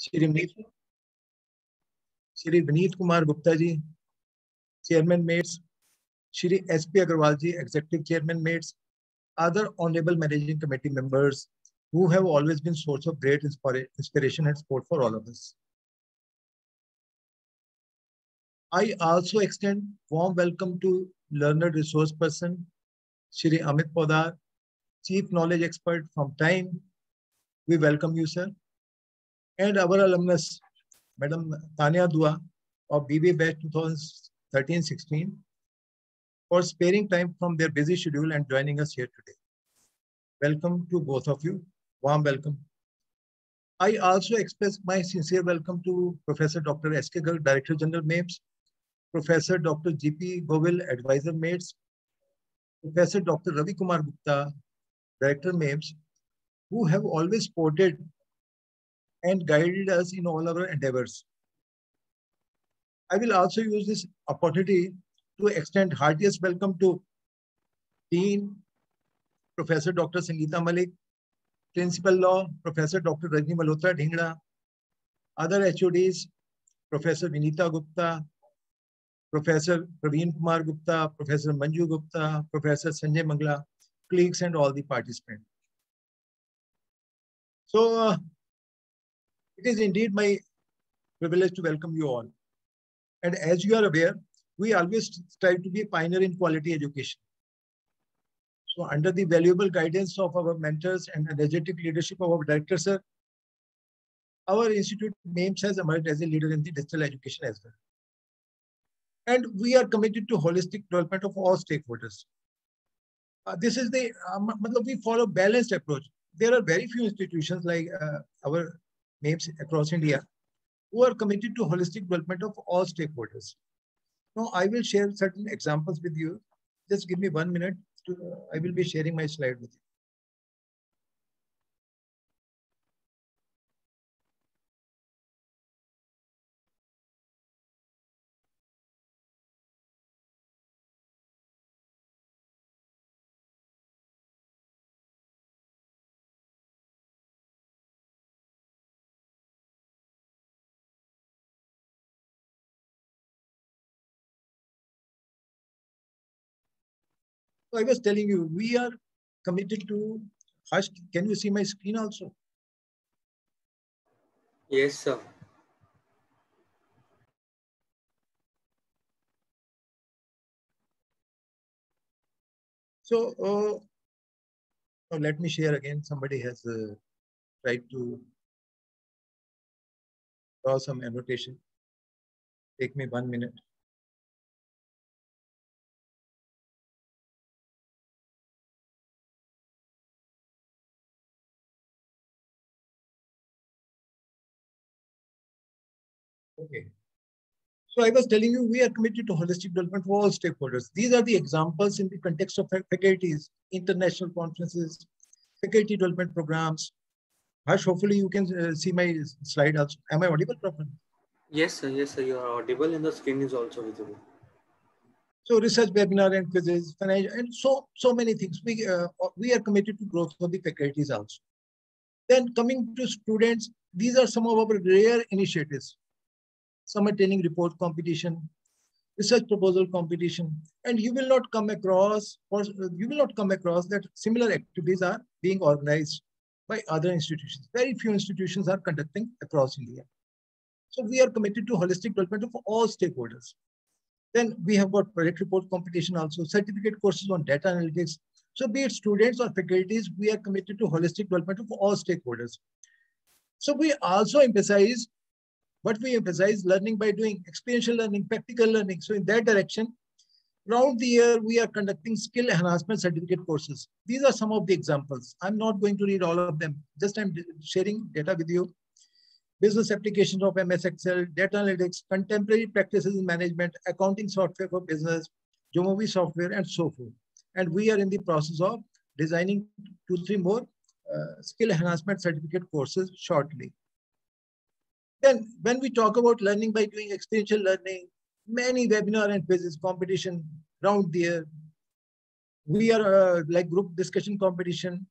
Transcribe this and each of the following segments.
Shri Vineet Kumar Gupta ji, Chairman Mates, Shri S.P. Agarwal ji, Executive Chairman Mates, other Honorable Managing Committee members who have always been source of great inspiration and support for all of us. I also extend warm welcome to learned resource person, Shri Amit Podar, Chief Knowledge Expert from Time. We welcome you, sir. And our alumnus, Madam Tanya Dua of BBA batch 2013-16 for sparing time from their busy schedule and joining us here today. Welcome to both of you. Warm welcome. I also express my sincere welcome to Professor Dr. S.K. Garg, Director General MAPES, Professor Dr. G.P. Govil, Advisor MAPES, Professor Dr. Ravi Kumar Gupta, Director MAPES, who have always supported and guided us in all our endeavors. I will also use this opportunity to extend heartiest welcome to Dean, Professor Dr. Sangeeta Malik, Principal Law, Professor Dr. Rajni Malhotra Dhingra, other HODs, Professor Vinita Gupta, Professor Praveen Kumar Gupta, Professor Manju Gupta, Professor Sanjay Mangla, colleagues and all the participants. So it is indeed my privilege to welcome you all. And as you are aware, we always strive to be a pioneer in quality education. So under the valuable guidance of our mentors and energetic leadership of our director, sir, our institute MAPES has emerged as a leader in the digital education as well. And we are committed to holistic development of all stakeholders. This is the, we follow balanced approach. There are very few institutions like our MAPES across India who are committed to holistic development of all stakeholders. Now, I will share certain examples with you. Just give me 1 minute. I will be sharing my slide with you. So I was telling you, we are committed to, Harsh, can you see my screen also? Yes, sir. So let me share again. Somebody has tried to draw some annotation. Take me 1 minute. Okay. So I was telling you, we are committed to holistic development for all stakeholders. These are the examples in the context of faculties, international conferences, faculty development programs. Harsh, hopefully you can see my slide also. Am I audible properly? Yes, sir. Yes, sir. You are audible and the screen is also visible. So research webinar and quizzes, financial, and so many things. We are committed to growth of the faculties also. Then coming to students, these are some of our rare initiatives. Summer training report competition, research proposal competition, and you will not come across that similar activities are being organized by other institutions. Very few institutions are conducting across India. So we are committed to holistic development of all stakeholders. Then we have got project report competition also, certificate courses on data analytics. So be it students or faculties, we are committed to holistic development of all stakeholders. So we also emphasize learning by doing, experiential learning, practical learning. So in that direction, throughout the year, we are conducting skill enhancement certificate courses. These are some of the examples. I'm not going to read all of them. Just I'm sharing data with you. Business applications of MS Excel, data analytics, contemporary practices in management, accounting software for business, Jomovi software, and so forth. And we are in the process of designing 2-3 more skill enhancement certificate courses shortly. Then when we talk about learning by doing, experiential learning, many webinar and quizzes competition around the year. We are like group discussion competition,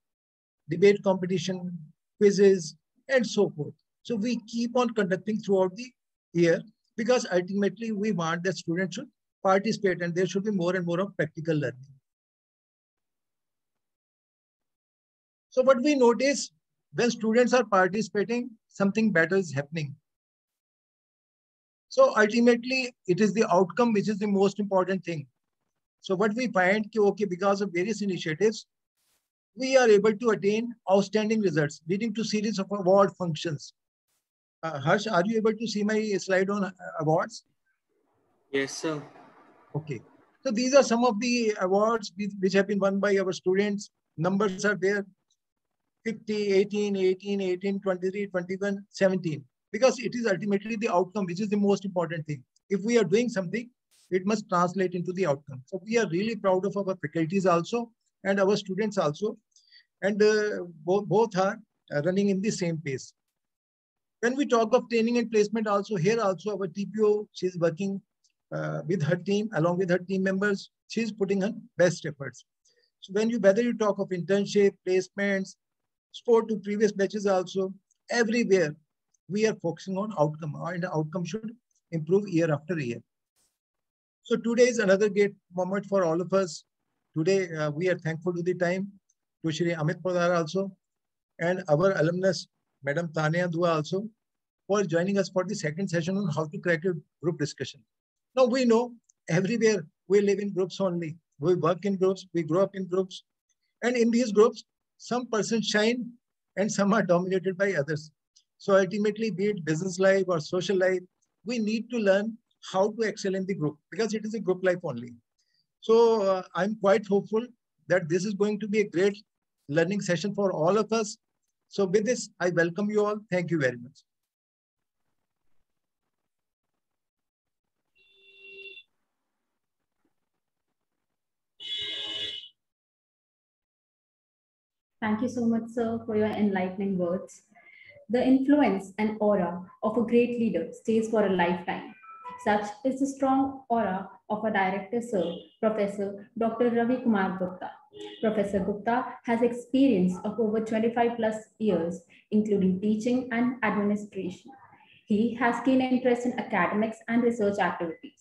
debate competition, quizzes, and so forth. So we keep on conducting throughout the year because ultimately we want that students should participate and there should be more and more of practical learning. So what we notice when students are participating, something better is happening. So ultimately, it is the outcome which is the most important thing. So what we find, okay, because of various initiatives, we are able to attain outstanding results, leading to series of award functions. Harsh, are you able to see my slide on awards? Yes, sir. Okay. So these are some of the awards which have been won by our students. Numbers are there, 50, 18, 18, 18, 23, 21, 17. Because it is ultimately the outcome, which is the most important thing. If we are doing something, it must translate into the outcome. So we are really proud of our faculties also and our students also. And both are running in the same pace. When we talk of training and placement also, here also our TPO, she's working with her team, along with her team members, she's putting her best efforts. So whether you talk of internship, placements, sport to previous batches also, everywhere we are focusing on outcome, and the outcome should improve year after year. So today is another great moment for all of us. Today we are thankful to the time, to Shri Amit Podar also, and our alumnus, Madam Tanya Dua also, for joining us for the second session on how to crack a group discussion. Now we know everywhere we live in groups only. We work in groups, we grow up in groups. And in these groups, some persons shine and some are dominated by others. So ultimately, be it business life or social life, we need to learn how to excel in the group because it is a group life only. So I'm quite hopeful that this is going to be a great learning session for all of us. So with this, I welcome you all. Thank you very much. Thank you so much, sir, for your enlightening words. The influence and aura of a great leader stays for a lifetime. Such is the strong aura of a director, sir, Professor Dr. Ravi Kumar Gupta. Professor Gupta has experience of over 25 plus years, including teaching and administration. He has keen interest in academics and research activities.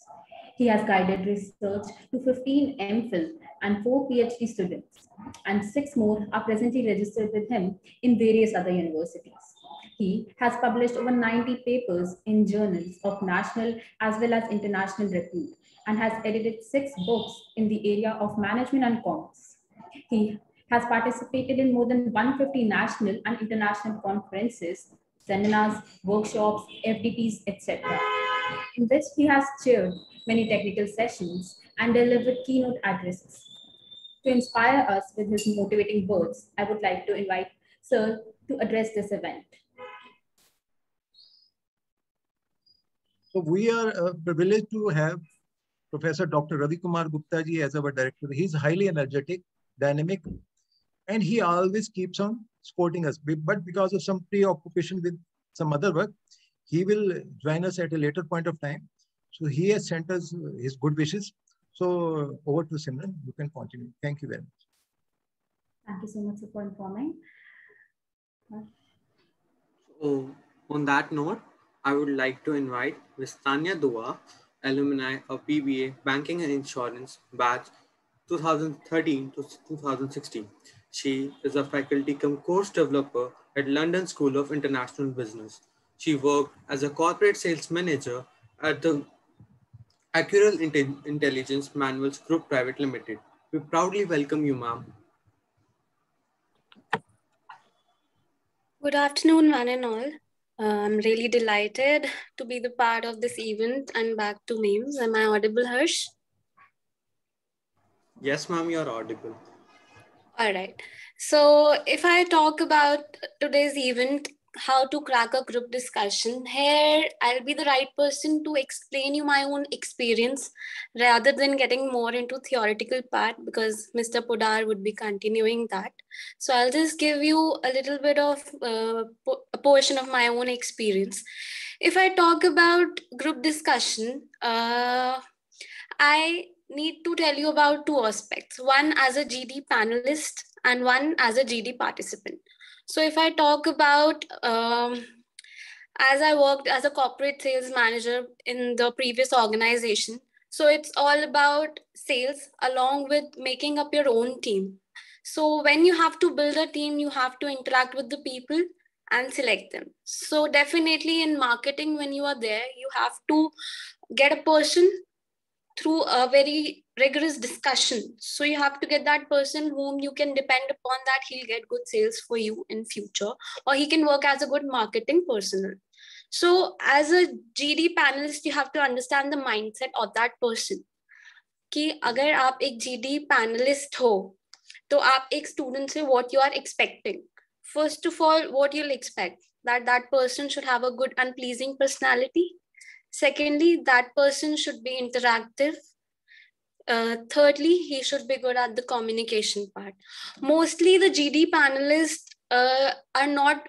He has guided research to 15 MPhil and 4 PhD students, and 6 more are presently registered with him in various other universities. He has published over 90 papers in journals of national as well as international repute and has edited 6 books in the area of management and commerce. He has participated in more than 150 national and international conferences, seminars, workshops, FDPs, etc., in which he has chaired many technical sessions and delivered keynote addresses. To inspire us with his motivating words, I would like to invite Sir to address this event. So we are privileged to have Professor Dr. Ravi Kumar Gupta ji as our director. He's highly energetic, dynamic, and he always keeps on supporting us. But because of some preoccupation with some other work, he will join us at a later point of time. So he has sent us his good wishes. So over to Simran, you can continue. Thank you very much. Thank you so much for informing. So on that note, I would like to invite Ms. Tanya Dua, alumni of BBA Banking and Insurance batch 2013 to 2016. She is a faculty cum course developer at London School of International Business. She worked as a corporate sales manager at the Accurel Intelligence Manuals Group Private Limited. We proudly welcome you, ma'am. Good afternoon, one and all. I'm really delighted to be the part of this event and back to memes. Am I audible, Harsh? Yes, ma'am, you're audible. All right. So if I talk about today's event, how to crack a group discussion, here I'll be the right person to explain you my own experience rather than getting more into theoretical part because Mr. Podar would be continuing that. So I'll just give you a little bit of a portion of my own experience. If I talk about group discussion, I need to tell you about 2 aspects, one as a GD panelist and one as a GD participant. So if I talk about as I worked as a corporate sales manager in the previous organization. So it's all about sales along with making up your own team. So when you have to build a team, you have to interact with the people and select them. So definitely in marketing, when you are there, you have to get a person through a very rigorous discussion. So you have to get that person whom you can depend upon that he'll get good sales for you in future, or he can work as a good marketing personnel. So as a GD panelist, you have to understand the mindset of that person. कि अगर आप एक GD panelist हो, तो आप एक student से what you are expecting. First of all, what you'll expect that that person should have a good unpleasing personality. Secondly, that person should be interactive. Thirdly, he should be good at the communication part. Mostly the GD panelists are not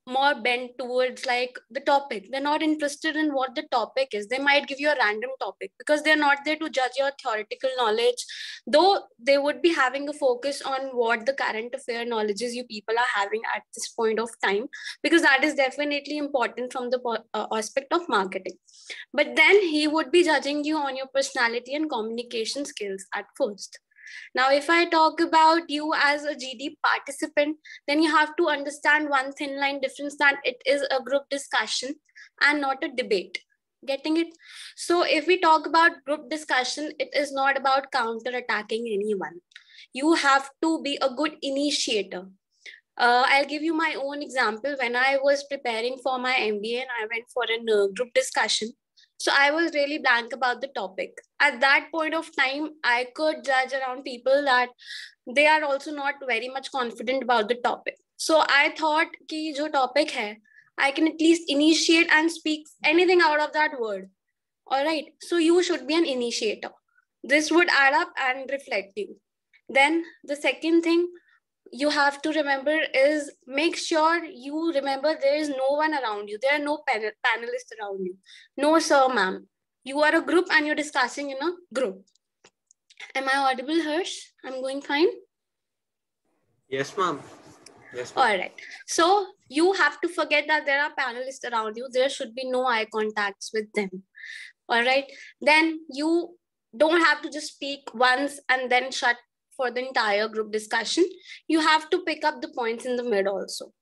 more bent towards like the topic. They're not interested in what the topic is. They might give you a random topic because they're not there to judge your theoretical knowledge, though they would be having a focus on what the current affair knowledges you people are having at this point of time, because that is definitely important from the aspect of marketing. But then he would be judging you on your personality and communication skills at first. Now, if I talk about you as a GD participant, then you have to understand one thin line difference, that it is a group discussion and not a debate. Getting it? So if we talk about group discussion, it is not about counter-attacking anyone. You have to be a good initiator. I'll give you my own example. When I was preparing for my MBA and I went for a group discussion, so I was really blank about the topic. At that point of time, I could judge around people that they are also not very much confident about the topic. So I thought कि जो topic है, I can at least initiate and speak anything out of that word. All right. So you should be an initiator. This would add up and reflect you. Then the second thing you have to remember is make sure you remember there is no one around you. There are no panelists around you. No, sir, ma'am. You are a group and you're discussing in a group. Am I audible, Harsh? I'm going fine? Yes, ma'am. Yes, ma'am. All right. So you have to forget that there are panelists around you. There should be no eye contacts with them. All right. Then you don't have to just speak once and then shut for the entire group discussion. You have to pick up the points in the mid also.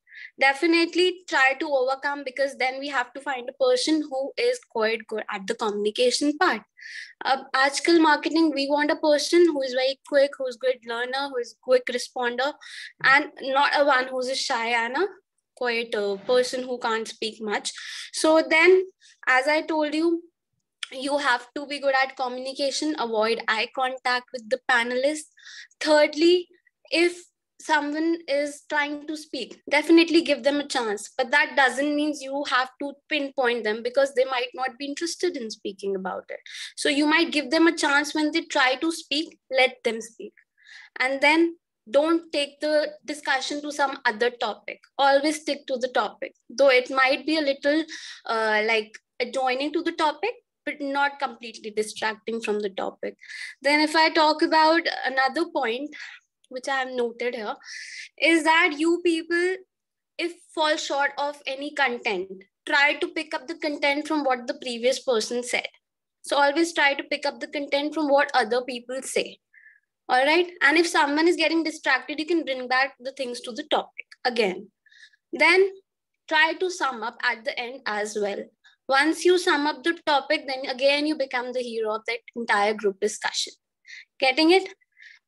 Definitely try to overcome, because then we have to find a person who is quite good at the communication part. આજકલ marketing, we want a person who is very quick, who's good learner, who is quick responder, and not a one who's a shy and a quiet person who can't speak much. So then, as I told you, you have to be good at communication, avoid eye contact with the panelists. Thirdly, if someone is trying to speak, definitely give them a chance. But that doesn't mean you have to pinpoint them, because they might not be interested in speaking about it. So you might give them a chance when they try to speak, let them speak. And then don't take the discussion to some other topic. Always stick to the topic, though it might be a little like adjoining to the topic, but not completely distracting from the topic. Then if I talk about another point, which I have noted here, is that you people, if fall short of any content, try to pick up the content from what the previous person said. So always try to pick up the content from what other people say. All right. And if someone is getting distracted, you can bring back the things to the topic again. Then try to sum up at the end as well. Once you sum up the topic, then again, you become the hero of that entire group discussion. Getting it?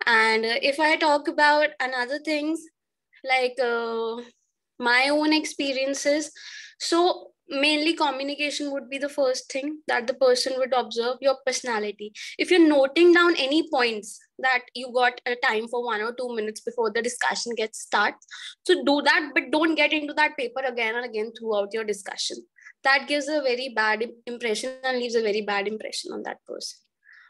And if I talk about another things, like my own experiences, so mainly communication would be the first thing that the person would observe. Your personality. If you're noting down any points that you got a time for 1 or 2 minutes before the discussion gets started, so do that, but don't get into that paper again and again throughout your discussion. That gives a very bad impression and leaves a very bad impression on that person.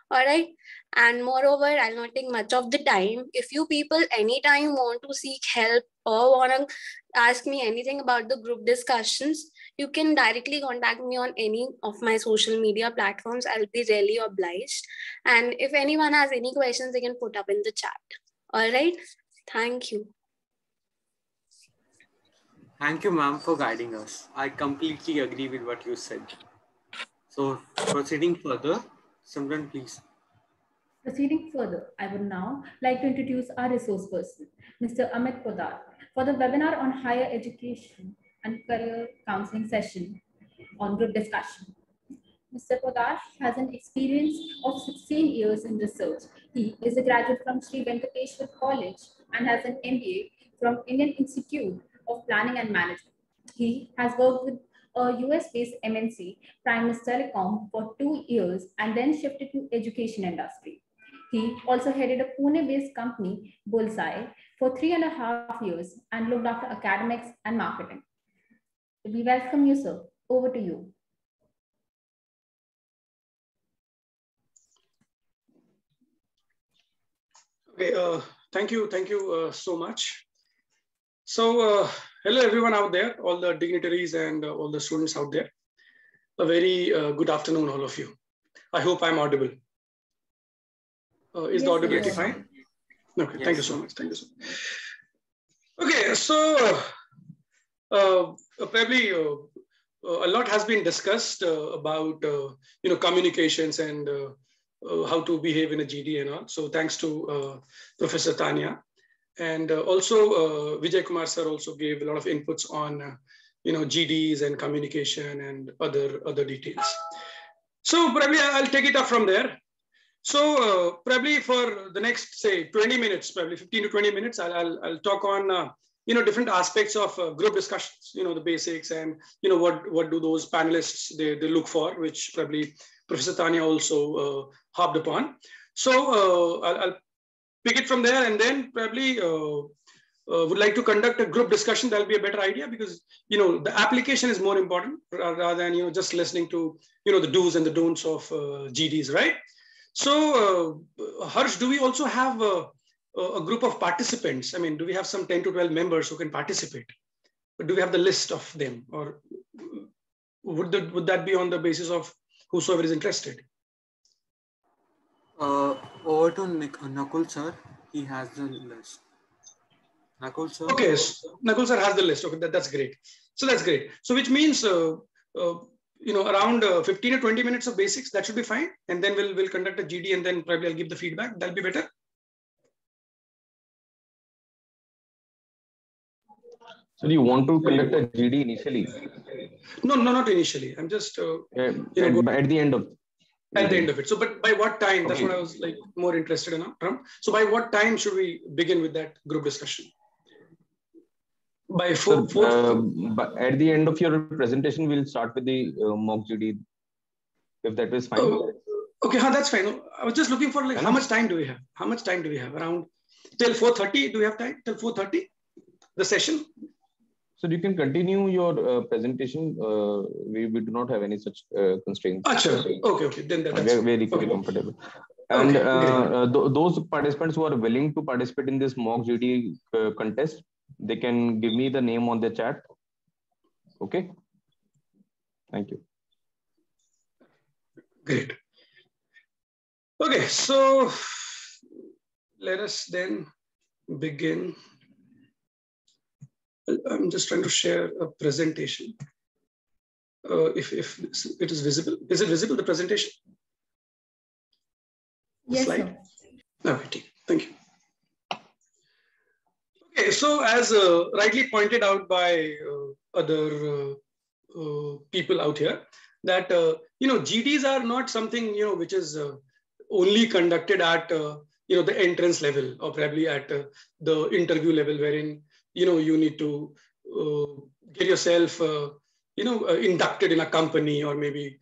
All right. And moreover, I'll not take much of the time. If you people anytime want to seek help or want to ask me anything about the group discussions, you can directly contact me on any of my social media platforms. I'll be really obliged. And if anyone has any questions, they can put up in the chat. All right. Thank you. Thank you, ma'am, for guiding us. I completely agree with what you said. So, proceeding further, Simran, please. Proceeding further, I would now like to introduce our resource person, Mr. Amit Podar, for the webinar on higher education and career counseling session on group discussion. Mr. Podar has an experience of 16 years in research. He is a graduate from Sri Venkateshwar College and has an MBA from Indian Institute of Planning and Management. He has worked with a US-based MNC, Primus Telecom, for 2 years and then shifted to education industry. He also headed a Pune-based company, Bullseye, for 3.5 years and looked after academics and marketing. We welcome you, sir. Over to you. Okay, thank you so much. So, hello everyone out there, all the dignitaries and all the students out there. A very good afternoon, all of you. I hope I'm audible. Is the audibility fine? Okay, yes. Thank you so much. Thank you so much. Okay, so probably a lot has been discussed about communications and how to behave in a GD and all. So thanks to Professor Tanya. And also Vijay Kumar sir also gave a lot of inputs on GDs and communication and other details. So probably I'll take it up from there. So probably for the next, say, 20 minutes, probably 15 to 20 minutes, I'll talk on different aspects of group discussions, the basics, and what do those panelists they look for, which probably Professor Tanya also harped upon. So I'll pick it from there, and then probably would like to conduct a group discussion. That'll be a better idea, because the application is more important rather than just listening to the do's and the don'ts of GDs, right? So Harsh, do we also have a group of participants? I mean, do we have some 10 to 12 members who can participate? But do we have the list of them, or would that be on the basis of whosoever is interested? Over to Nakul sir. He has the list. Nakul sir. Okay, so Nakul sir has the list. Okay, that's great. So that's great. So which means around 15 or 20 minutes of basics, that should be fine. And then we'll conduct a GD, and then probably I'll give the feedback. That'll be better. So do you want to conduct a GD initially? No, not initially. I'm just at the end of. At the end of it. So, but by what time? That's what I was more interested in. So by what time should we begin with that group discussion? By four. But at the end of your presentation, we'll start with the mock GD, if that is fine. Okay, that's fine. I was just looking for how much time do we have? How much time do we have? Around till 4:30? Do we have time till 4:30? The session. So you can continue your presentation. We do not have any such constraints. Okay. Then that's very comfortable. And those participants who are willing to participate in this mock GD contest, they can give me the name on the chat. Okay. Thank you. Great. Okay, so let us then begin. I'm just trying to share a presentation. If it is visible, is it visible, the presentation? Yes, slide? Sir. Okay, thank you. Okay, so as rightly pointed out by other people out here, that GDs are not something which is only conducted at the entrance level, or probably at the interview level, wherein you need to get yourself, inducted in a company, or maybe,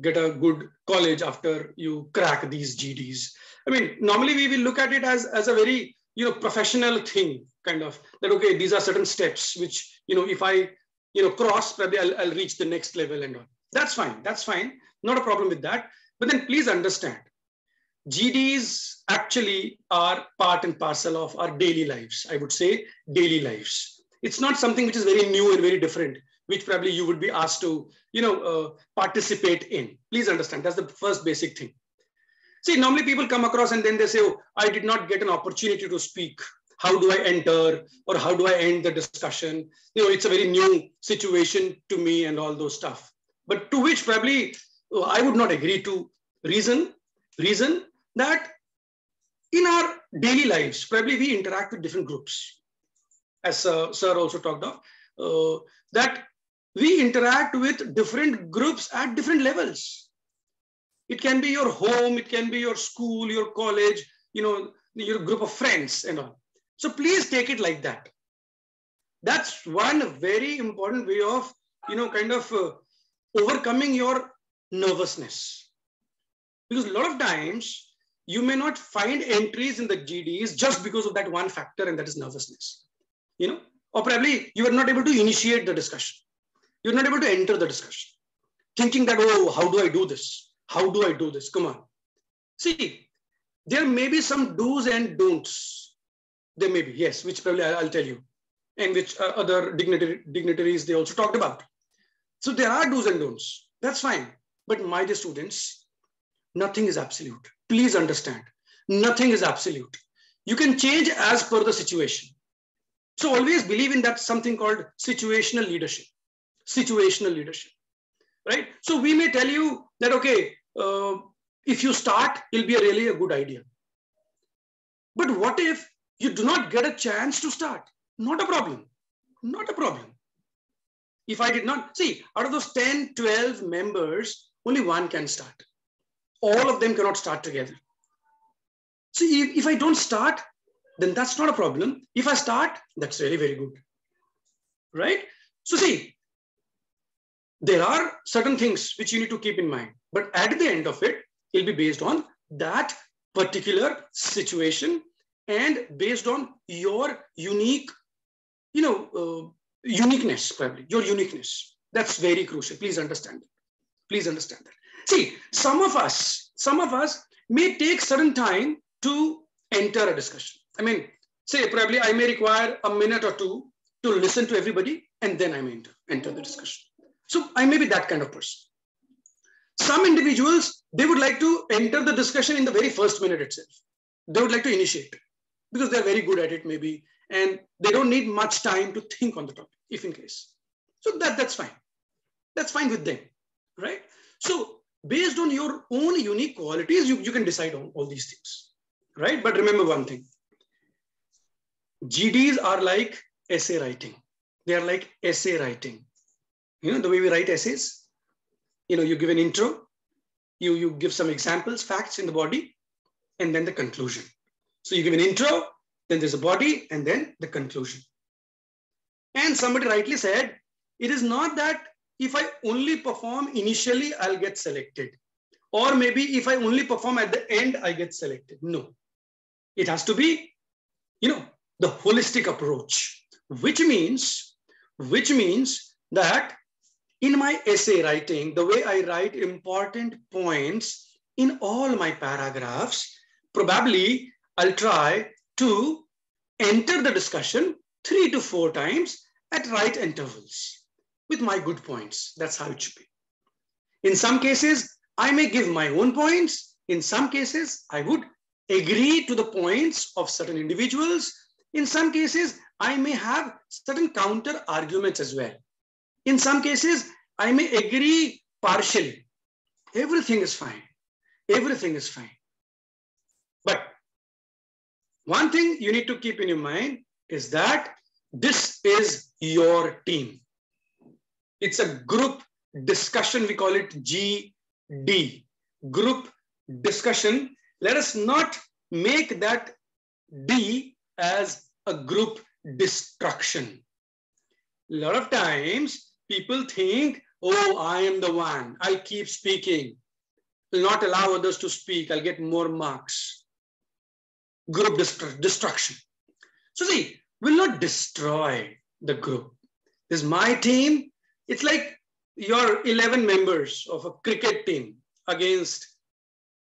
get a good college after you crack these GDs. I mean, normally we will look at it as a very, professional thing, kind of, that, okay, these are certain steps, which, if I, cross, probably I'll reach the next level and all. That's fine. Not a problem with that. But then please understand, GDs actually are part and parcel of our daily lives. I would say daily lives. It's not something which is very new and very different, which probably you would be asked to, participate in. Please understand, that's the first basic thing. See, normally people come across and then they say, oh, I did not get an opportunity to speak. how do I enter or how do I end the discussion? It's a very new situation to me and all those stuff. But to which probably I would not agree to. Reason that in our daily lives, probably we interact with different groups. As sir also talked of, that we interact with different groups at different levels. It can be your home, it can be your school, your college, your group of friends and all. So please take it like that. That's one very important way of, overcoming your nervousness. Because a lot of times you may not find entries in the GDs just because of that one factor, and that is nervousness. Or probably you are not able to initiate the discussion. You're not able to enter the discussion. Thinking that, oh, how do I do this? How do I do this? Come on. See, there may be some do's and don'ts. There may be, yes, which probably I'll tell you. And which other dignitaries they also talked about. So there are do's and don'ts. That's fine. But my dear students, nothing is absolute. Please understand. Nothing is absolute. You can change as per the situation. So always believe in that something called situational leadership. Situational leadership, right? So we may tell you that, okay, if you start, it'll be really a good idea. But what if you do not get a chance to start? Not a problem. Not a problem. If I did not, see, out of those 10, 12 members, only one can start. All of them cannot start together. See, if I don't start, then that's not a problem. If I start, that's really very good, right? So see, there are certain things which you need to keep in mind, but at the end of it, it'll be based on that particular situation and based on your unique, uniqueness, probably your uniqueness. That's very crucial. Please understand that. Please understand that. See, some of us may take certain time to enter a discussion. I mean, say probably I may require a minute or two to listen to everybody, and then I may enter the discussion. So I may be that kind of person. Some individuals, they would like to enter the discussion in the very first minute itself. They would like to initiate because they're very good at it maybe, and they don't need much time to think on the topic, if in case. So that's fine. That's fine with them, right? So based on your own unique qualities, you can decide on all these things, right? But remember one thing. GDs are like essay writing. They are like essay writing. The way we write essays, you give an intro, you give some examples, facts in the body, and then the conclusion. So you give an intro, then there's a body, and then the conclusion. And somebody rightly said, it is not that if I only perform initially, I'll get selected. Or maybe if I only perform at the end, I get selected. No, it has to be, the holistic approach, which means that in my essay writing, the way I write important points in all my paragraphs, probably I'll try to enter the discussion 3 to 4 times at right intervals with my good points. That's how it should be. In some cases, I may give my own points. In some cases, I would agree to the points of certain individuals. In some cases, I may have certain counter arguments as well. In some cases, I may agree partially. Everything is fine. Everything is fine. But one thing you need to keep in your mind is that this is your team. It's a group discussion. We call it GD, group discussion. Let us not make that D as a group destruction. A lot of times people think, oh, I am the one. I'll keep speaking. Will not allow others to speak. I'll get more marks. Group destruction. So see, we'll not destroy the group. This is my team. It's like your 11 members of a cricket team against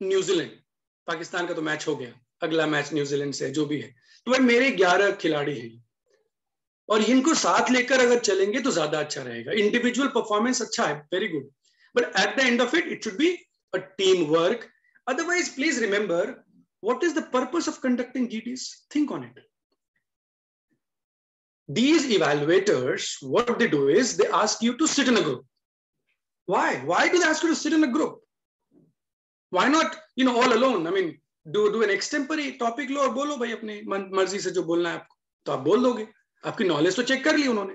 New Zealand. Pakistan का तो match हो गया. अगला match New Zealand से जो भी है. तो भाई मेरे 11 खिलाड़ी हैं. और इनको साथ लेकर अगर चलेंगे तो ज्यादा अच्छा रहेगा. इंडिविजुअल परफॉर्मेंस अच्छा है, very good. But at the end of it, it should be a teamwork. Otherwise, please remember, what is the purpose of conducting GDs? Think on it. these evaluators, what they do is they ask you to sit in a group. Why? Why do they ask you to sit in a group? Why not, all alone? I mean, do an extempore topic लो और बोलो भाई अपने मर्जी से जो बोलना है आपको, तो आप बोल दोगे. आपकी नॉलेज तो चेक कर ली उन्होंने,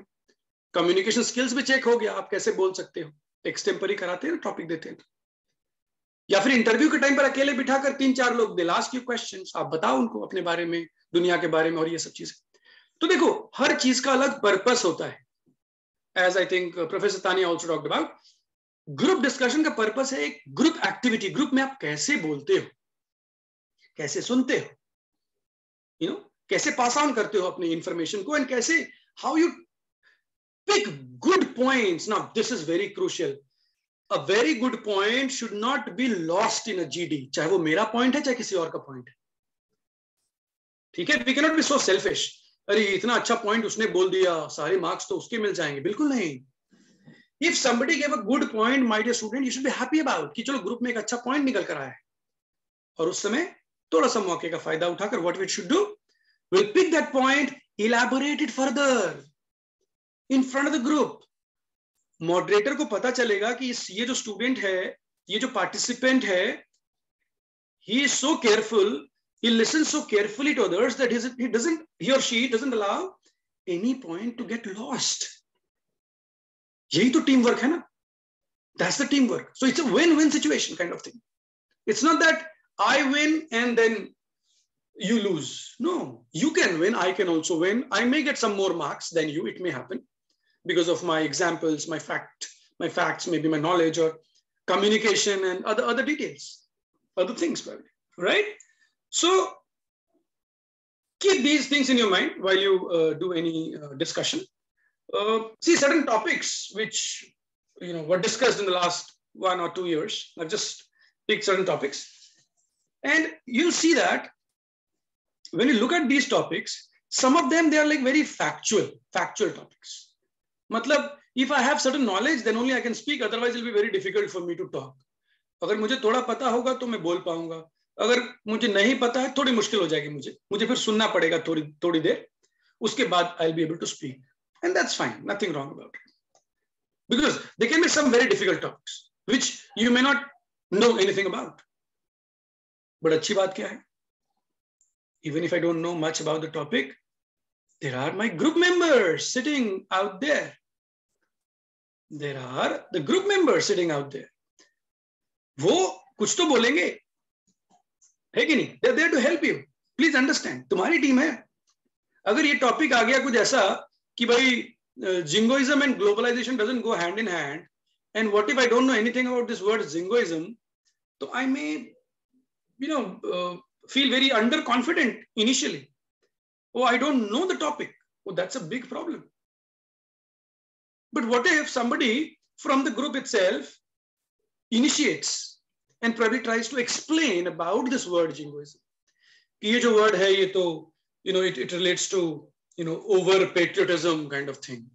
कम्युनिकेशन स्किल्स भी चेक हो गया, आप कैसे बोल सकते हो. एक्सटेम्परी कराते हैं, टॉपिक देते हैं. या फिर इंटरव्यू के टाइम पर अकेले बिठाकर 3-4 लोग दे आस्क यू क्वेश्चंस, आप बताओ उनको अपने बारे में, दुनिया के बारे में और ये सब चीजें. तो देखो, हर चीज का अलग पर्पस होता है. As I think professor Tania also talked about, group discussion का पर्पस है एक ग्रुप एक्टिविटी. ग्रुप में आप कैसे बोलते हो, कैसे सुनते हो, कैसे पास ऑन करते हो अपनी इंफॉर्मेशन को, एंड कैसे how you pick good points. Now, this is very crucial. A very good point should not be lost in a GD. चाहे वो मेरा point है, चाहे किसी और का point है. ठीक है? We cannot be so selfish. अरे इतना अच्छा point उसने बोल दिया, सारे marks तो उसके मिल जाएंगे. बिल्कुल नहीं. If somebody gave a good point, my dear student, you should be happy about कि चलो group में एक अच्छा point निकल कर आया है. और उस समय थोड़ा सा मौके का फायदा उठाकर what we should do, we'll pick that point, elaborate it further in front of the group. Moderator को पता चलेगा कि ये जो स्टूडेंट है, ये जो पार्टिसिपेंट है, he is so careful, he listens so carefully to others that he or she doesn't allow any point to get lost. यही तो टीम वर्क है ना. That's the teamwork. So it's a win-win situation kind of thing. It's not that I win and then you lose. No, you can win, I can also win. I may get some more marks than you, it may happen, because of my examples, my facts, maybe my knowledge or communication and other details, other things, probably, right? So keep these things in your mind while you do any discussion. See certain topics which were discussed in the last 1 or 2 years. I've just picked certain topics, and you'll see that when you look at these topics, some of them, they are like very factual topics. मतलब, if I have certain knowledge, then only I can speak. Otherwise, it will be very difficult for me to talk. अगर मुझे थोड़ा पता होगा तो मैं बोल पाऊंगा. अगर मुझे नहीं पता है, थोड़ी मुश्किल हो जाएगी मुझे फिर सुनना पड़ेगा थोड़ी देर. उसके बाद I'll be able to speak, and that's fine. Nothing wrong about it. Because there can be some very difficult topics which you may not know anything about. But अच्छी बात क्या है? Even if I don't know much about the topic, there are my group members sitting out there. There are the group members sitting out there. वो कुछ तो बोलेंगे, है कि नहीं? They're there to help you. Please understand. तुम्हारी team है. अगर ये टॉपिक आ गया कुछ ऐसा कि भाई jingoism and globalization doesn't go hand in hand, and what if I don't know anything about this word jingoism? So I may, feel very underconfident initially. Oh, I don't know the topic. Oh, that's a big problem. But what if somebody from the group itself initiates and probably tries to explain about this word jingoism? ये जो word है, ये तो, it relates to, over patriotism kind of thing.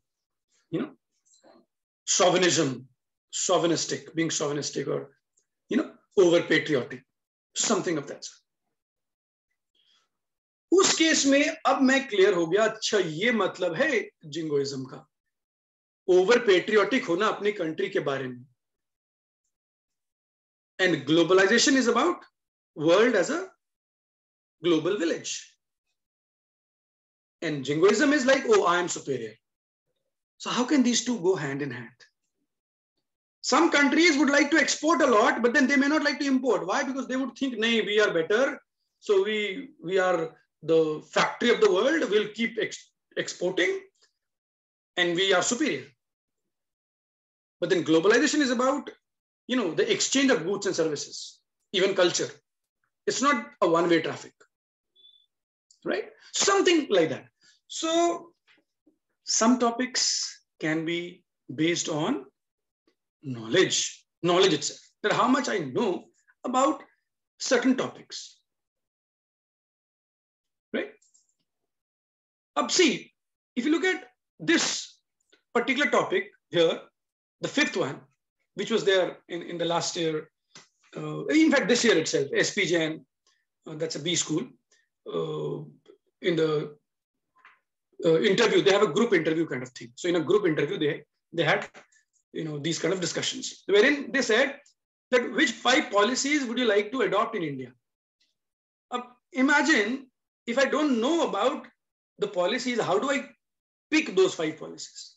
Chauvinism, chauvinistic, being chauvinistic, or, over patriotic, something of that sort. उस case में अब मैं clear हो गया, अच्छा ये मतलब है जिंगोइज्म का, ओवर पेट्रियोटिक होना अपनी कंट्री के बारे में. And globalization is about world as a global village. And jingoism is like, oh, I am superior. So how can these two go hand in hand? Some countries would like to export a lot, but then they may not like to import. Why? Because they would think, nay, we are better, so we are the factory of the world, will keep exporting, and we are superior. But then globalization is about, the exchange of goods and services, even culture. It's not a one-way traffic, right? Something like that. So some topics can be based on knowledge itself, that how much I know about certain topics. Right? Up, see, if you look at this particular topic here, the 5th one, which was there in the last year, in fact, this year itself, SP Jain, that's a B school, in the interview. They have a group interview kind of thing. So in a group interview, they had, these kind of discussions, wherein they said that which 5 policies would you like to adopt in India? Imagine if I don't know about the policies, how do I pick those 5 policies?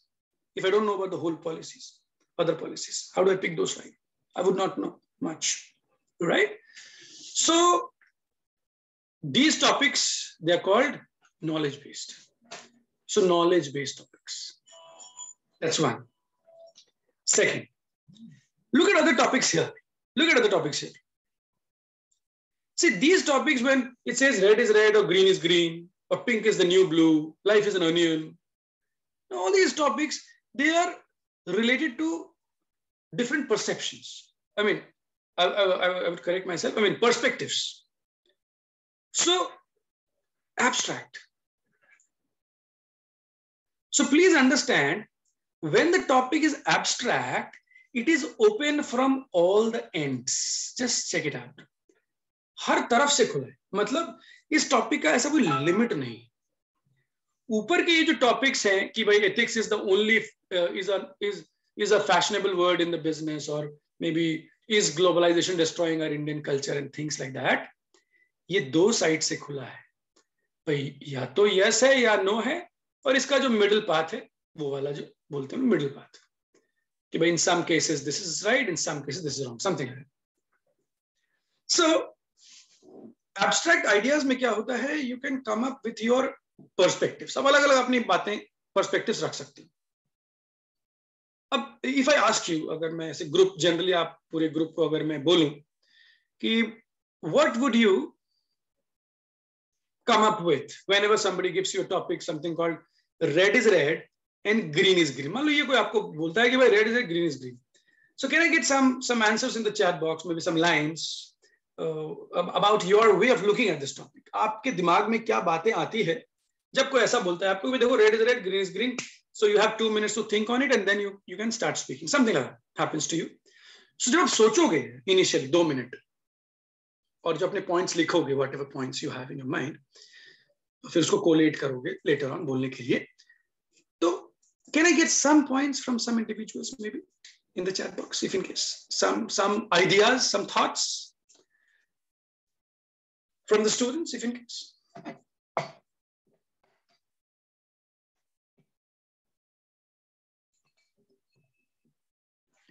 If I don't know about the whole policies, other policies, how do I pick those 5? I would not know much, right? So these topics, they are called knowledge-based. So knowledge-based topics. That's one. Second, look at other topics here. Look at other topics here. See, these topics, when it says red is red or green is green or pink is the new blue, life is an onion, all these topics, they are related to different perceptions. I mean, I would correct myself. I mean, perspectives. So, abstract. So please understand, when the topic is abstract, it is open from all the ends. Just check it out. हर तरफ से खुला है, मतलब इस topic का ऐसा कोई limit नहीं. ऊपर के ये जो टॉपिक्स हैं कि भाई ethics is the only is a fashionable word in the business, or maybe is globalization destroying our Indian culture and things like that, ये 2 साइड से खुला है. भाई या तो yes है या no है, और इसका जो मिडिल पाथ है वो वाला जो बोलते हैं मिडिल पाथ, कि भाई in some cases this is right, in some cases this is wrong, something like that. So abstract ideas में क्या होता है, you can come up with your perspectives. सब अलग अलग अपनी बातें perspectives रख सकते हैं. अब if I ask you, अगर मैं ऐसे ग्रुप, जनरली आप पूरे ग्रुप को अगर मैं बोलूं कि what would you come up with whenever somebody gives you a topic, something called red is red and green is green. मान लो ये कोई आपको बोलता है कि भाई red is red, green is green. So can I get some answers in the chat box, maybe some lines about your way of looking at this topic? आपके दिमाग में क्या बातें आती है जब कोई ऐसा बोलता है आपको भी, देखो red is red, green is green. So you have 2 minutes to think on it and then you can start speaking. Something like that happens to you. So जब आप सोचोगे initially 2 minutes और जो अपने points लिखोगे, whatever points you have in your mind, फिर उसको collate करोगे later on बोलने के लिए, तो can I get some points from some individuals maybe in the chat box, if in case, some ideas, some thoughts from the students, if in case.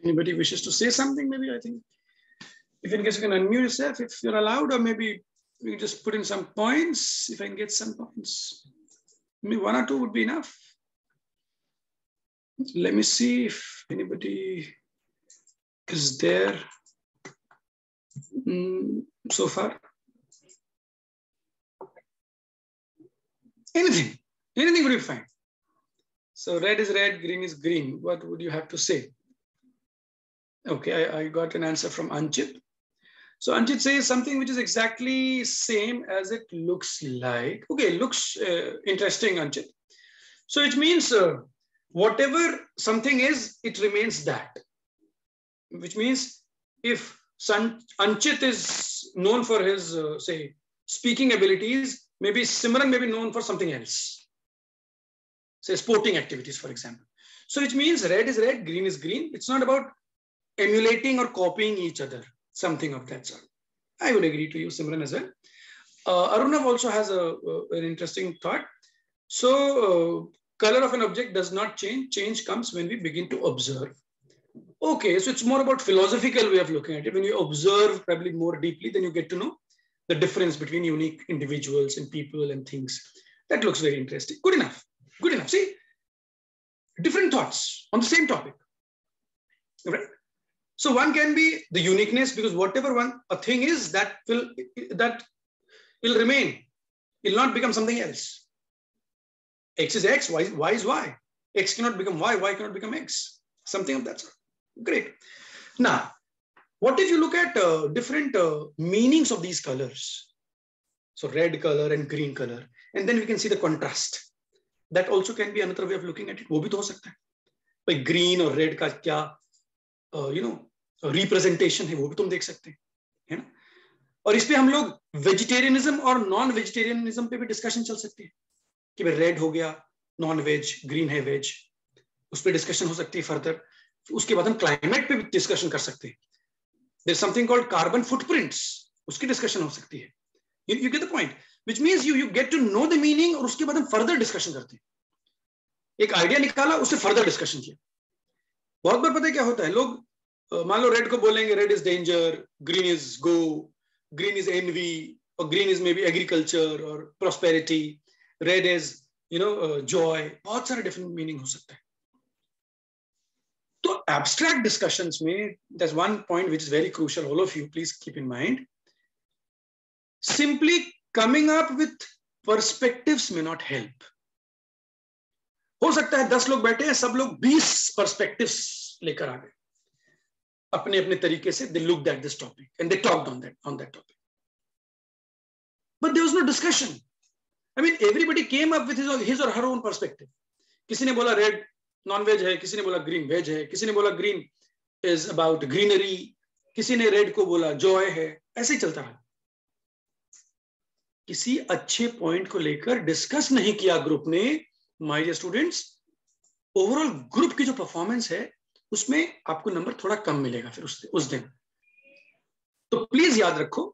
Anybody wishes to say something? Maybe, I think, if in case you can unmute yourself, if you're allowed, or maybe we can just put in some points. If I can get some points, maybe 1 or 2 would be enough. Let me see if anybody is there so far. Anything would be fine. So red is red, green is green. What would you have to say? Okay, I got an answer from Anchit. So Anchit says something which is exactly same as it looks like. Okay, looks interesting, Anchit. So it means whatever something is, it remains that. Which means if Anchit is known for his, say, speaking abilities, maybe Simran may be known for something else. Say sporting activities, for example. So which means red is red, green is green. It's not about emulating or copying each other, something of that sort. I would agree to you, Simran, as well. Arunav also has an interesting thought. So color of an object does not change. Change comes when we begin to observe. Okay, so it's more about philosophical way of looking at it. When you observe probably more deeply, then you get to know the difference between unique individuals and people and things. That looks very interesting. Good enough. Good enough. See, different thoughts on the same topic. Right? So one can be the uniqueness, because whatever a thing is, that will remain. It will not become something else. X is X, Y is Y. X cannot become Y cannot become X. Something of that sort. Great. Now, what if you look at different meanings of these colors? So red color and green color, and then we can see the contrast. That also can be another way of looking at it. वो भी तो हो सकता है. Like green or red का क्या representation है, वो भी तुम देख सकते हैं, है ना? और इस पे हम लोग वेजिटेरियनिज्म और नॉन वेजिटेरियनिज्म पे भी डिस्कशन चल सकती है कि भाई रेड हो गया नॉन वेज, ग्रीन है, वेज, उस पर डिस्कशन हो सकती है फर्दर। उसके बाद हम क्लाइमेट पे डिस्कशन कर सकते हैं। There is something called carbon footprints, उसकी डिस्कशन हो सकती है। You get the point, which means you get to know the meaning, और उसके बाद हम फर्दर डिस्कशन करते हैं। एक आइडिया निकाला, उससे फर्दर डिस्कशन किया। बहुत बार पता है क्या होता है, लोग मान लो रेड को बोलेंगे red is danger, green is go, green is envy, और green is may be agriculture और प्रॉस्पेरिटी, रेड इज जॉय, बहुत सारे डिफरेंट मीनिंग हो सकता है। तो एब्स्ट्रैक्ट डिस्कशंस में there's one point which is very crucial, all of you please keep in mind, simply coming up with perspectives may not help. हो सकता है 10 लोग बैठे हैं, सब लोग 20 perspectives लेकर आ गए अपने अपने तरीके से, they looked at this topic and they talked on that topic, but there was no discussion. I mean, everybody came up with his or her own perspective. किसी ने बोला रेड नॉन वेज है, किसी ने बोला ग्रीन वेज है, किसी ने बोला ग्रीन इज अबाउट ग्रीनरी, किसी ने रेड को बोला जॉय है, ऐसे ही चलता रहा। किसी अच्छे पॉइंट को लेकर डिस्कस नहीं किया ग्रुप ने। My dear students, overall group की जो परफॉर्मेंस है उसमें आपको नंबर थोड़ा कम मिलेगा फिर उस दिन। तो प्लीज याद रखो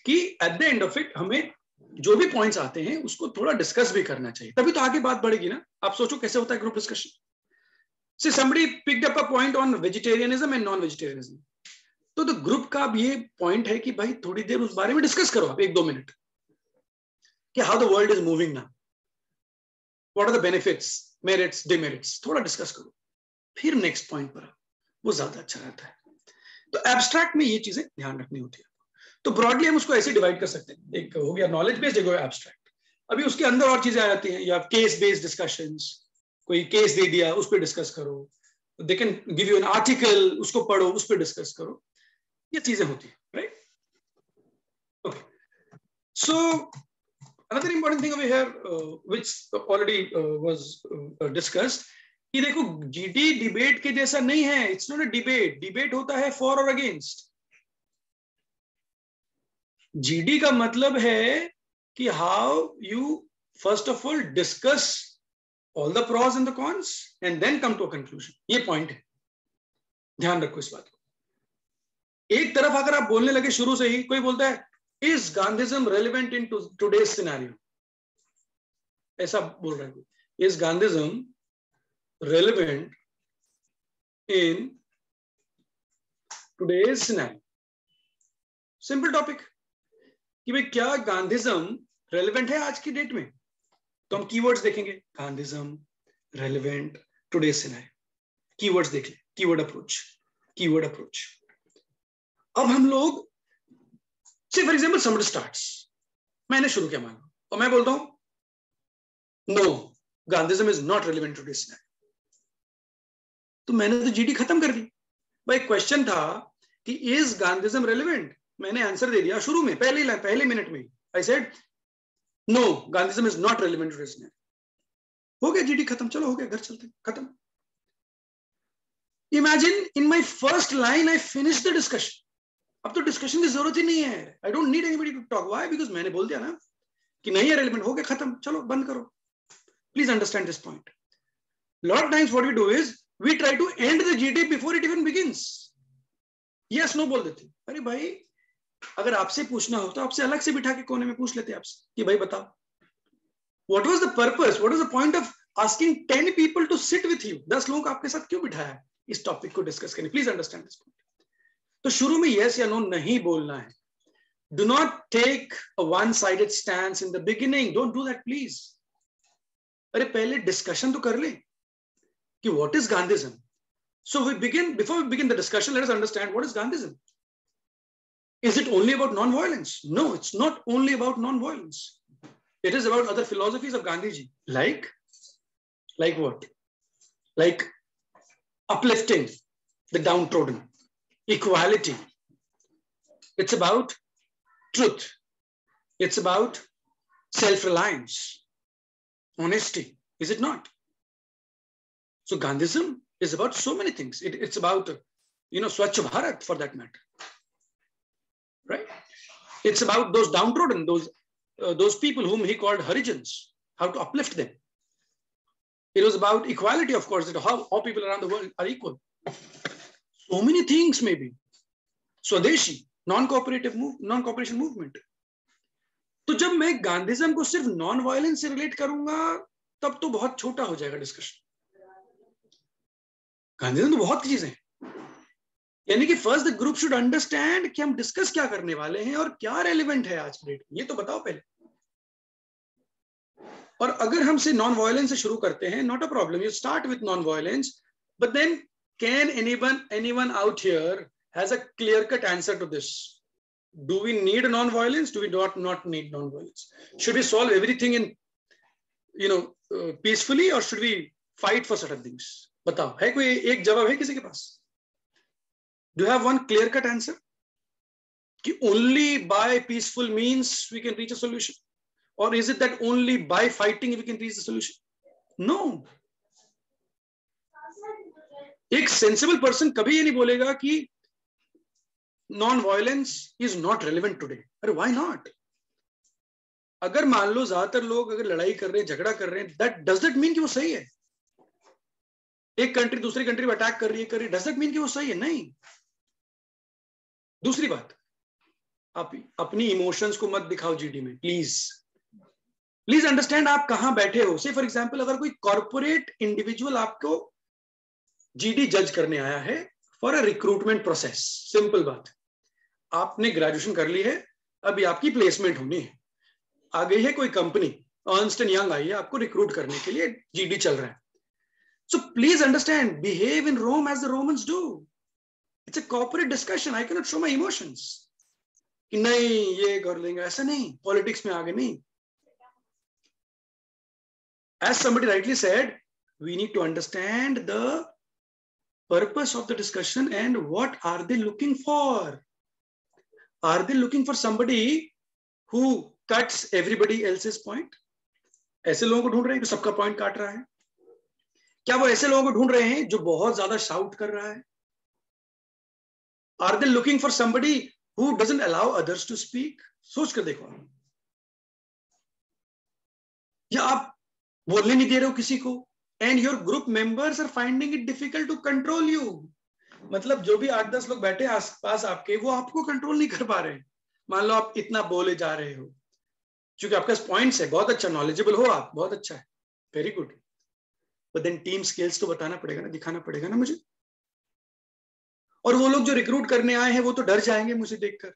कि at the end of it हमें जो भी पॉइंट्स आते हैं उसको थोड़ा डिस्कस भी करना चाहिए, तभी तो आगे बात बढ़ेगी ना। आप सोचो कैसे होता है group discussion. See, somebody picked up a point on vegetarianism and non-vegetarianism. तो द ग्रुप का अब ये पॉइंट है कि भाई थोड़ी देर उस बारे में डिस्कस करो आप, 1-2 मिनट, कि how the world is moving now, what are the benefits, merits, demerits, थोड़ा डिस्कस करो, फिर नेक्स्ट पॉइंट पर वो ज्यादा अच्छा रहता है। तो एब्स्ट्रैक्ट में ये चीजें ध्यान रखनी होती है। तो ब्रॉडली हम उसको ऐसे डिवाइड कर सकते हैं, एक हो गया नॉलेज बेस्ड, एक हो गया एब्स्ट्रैक्ट। अभी उसके अंदर और चीजें आ जाती हैं, या केस बेस्ड डिस्कशंस, कोई केस दे दिया उस पर डिस्कस करो, they can give you an article, उसको पढ़ो, उस पर डिस्कस करो, ये चीजें होती है, right? Okay, so another important thing over here which already was discussed, कि देखो जीडी डिबेट के जैसा नहीं है, it's not a debate. Debate होता है फॉर और अगेंस्ट। जीडी का मतलब है कि how you first of all discuss all the pros and the cons and then come to a conclusion. ये पॉइंट है, ध्यान रखो इस बात को। एक तरफ अगर आप बोलने लगे शुरू से ही, कोई बोलता है is Gandhism relevant in today's scenario, ऐसा बोल रहा है, is Gandhism relevant in today's scenario. Simple topic कि भाई क्या गांधीज्म रेलेवेंट है आज की डेट में, तो हम कीवर्ड्स देखेंगे, गांधीज्म रेलेवेंट टुडेज सिनेरियो, कीवर्ड्स देख ले, कीवर्ड अप्रोच। अब हम लोग से फॉर एग्जांपल समबडी स्टार्ट्स, मैंने शुरू किया मान लो, और मैं बोलता हूं no Gandhism is not relevant today's scenario, तो मैंने तो जीडी खत्म कर दी। भाई क्वेश्चन था कि इज गांधीज्म रेलेवेंट, मैंने आंसर दे दिया शुरू में, पहले मिनट में I said no Gandhism is not relevant to this, हो गया जीडी खत्म, चलो हो गया, घर चलते, खत्म। Imagine in my first line I finish the discussion. अब तो डिस्कशन की जरूरत ही नहीं है, I don't need anybody to talk, why, because मैंने बोल दिया ना कि नहीं है रेलेवेंट, हो गया खत्म, चलो बंद करो। Please understand this point. Lot of times what we do is we try to end the GD before it even begins. Yes no बोल देते, अरे भाई अगर आपसे पूछना हो तो आपसे अलग से बिठा के कोने में पूछ लेते आपसे कि भाई बताओ, what was the purpose, what was the point of asking 10 people to sit with you, 10 लोगों को आपके साथ क्यों बिठाया इस टॉपिक को डिस्कस करने। Please understand this point. तो शुरू में यस या नो नहीं बोलना है। Do not take a one sided stance in the beginning, don't do that please. अरे पहले डिस्कशन तो कर ले कि what is Gandhism. So before we begin the discussion, let us understand what is Gandhism. Is it only about non-violence? No, it's not only about non-violence. It is about other philosophies of Gandhiji. Like what? Like uplifting the downtrodden, equality. It's about truth. It's about self-reliance, honesty. Is it not? So Gandhism is about so many things. It's about, Swachh Bharat for that matter, right? It's about those downtrodden, those people whom he called Harijans, how to uplift them. It was about equality, of course, that how people around the world are equal. So many things, maybe. Swadeshi, non-cooperation movement. तो जब मैं गांधीज्म को सिर्फ non violence से relate करूंगा तब तो बहुत छोटा हो जाएगा डिस्कशन. गांधीज्म तो बहुत चीजें हैं. यानी कि first the group should understand कि हम डिस्कस क्या करने वाले हैं और क्या रेलिवेंट है आज की डेट में, ये तो बताओ पहले. और अगर हमसे नॉन वायलेंस से शुरू करते हैं, not a problem, you start with non violence, but then can anyone out here has a clear cut answer to this? Do we need non-violence? Do we not need non-violence? Should we solve everything in, peacefully, or should we fight for certain things? बताओ, है कोई एक जवाब है किसी के पास? Do you have one clear-cut answer? कि only by peaceful means we can reach a solution, or is it that only by fighting we can reach the solution? No. एक sensible person कभी ये नहीं बोलेगा कि non-violence is not relevant today. अरे why not? अगर मान लो ज्यादातर लोग अगर लड़ाई कर रहे हैं, झगड़ा कर रहे हैं, that does that mean कि वो सही है? एक कंट्री दूसरी कंट्री में अटैक कर रही है, does that mean कि वो सही है? नहीं. दूसरी बात, आप अपनी इमोशंस को मत दिखाओ जीडी में, प्लीज अंडरस्टैंड आप कहां बैठे हो. से फॉर एग्जांपल अगर कोई कॉर्पोरेट इंडिविजुअल आपको जीडी जज करने आया है for a recruitment process, simple बात, आपने ग्रेजुएशन कर ली है, अभी आपकी प्लेसमेंट होनी है, आ गई है कोई company, Ernst and young I है आपको रिक्रूट करने के लिए, जीडी चल रहा है. So please understand, behave in Rome as the Romans do. It's a corporate discussion, I can not show my emotions कि नहीं ये कर लेंगे, ऐसा नहीं. पॉलिटिक्स में आगे नहीं. As somebody rightly said, we need to understand the purpose of the discussion and what are they looking for. Are they looking for somebody who cuts everybody else's point? ऐसे लोगों को ढूंढ रहे हैं कि सबका पॉइंट काट रहा है? क्या वो ऐसे लोगों को ढूंढ रहे हैं जो बहुत ज्यादा शाउट कर रहा है? Are they looking for somebody who doesn't allow others to speak? सोच कर देखो. या आप बोलने नहीं दे रहे हो किसी को, and your group members are finding it difficult to control you. मतलब जो भी 8-10 लोग बैठे आसपास आपके, वो आपको कंट्रोल नहीं कर पा रहे. मान लो आप इतना बोले जा रहे हो, क्योंकि आपके पास पॉइंट्स है, बहुत अच्छा, नॉलेजेबल हो आप, बहुत अच्छा है, very good, but then team skills तो बताना पड़ेगा ना, दिखाना पड़ेगा ना मुझे. और वो लोग जो रिक्रूट करने आए हैं वो तो डर जाएंगे मुझे देखकर.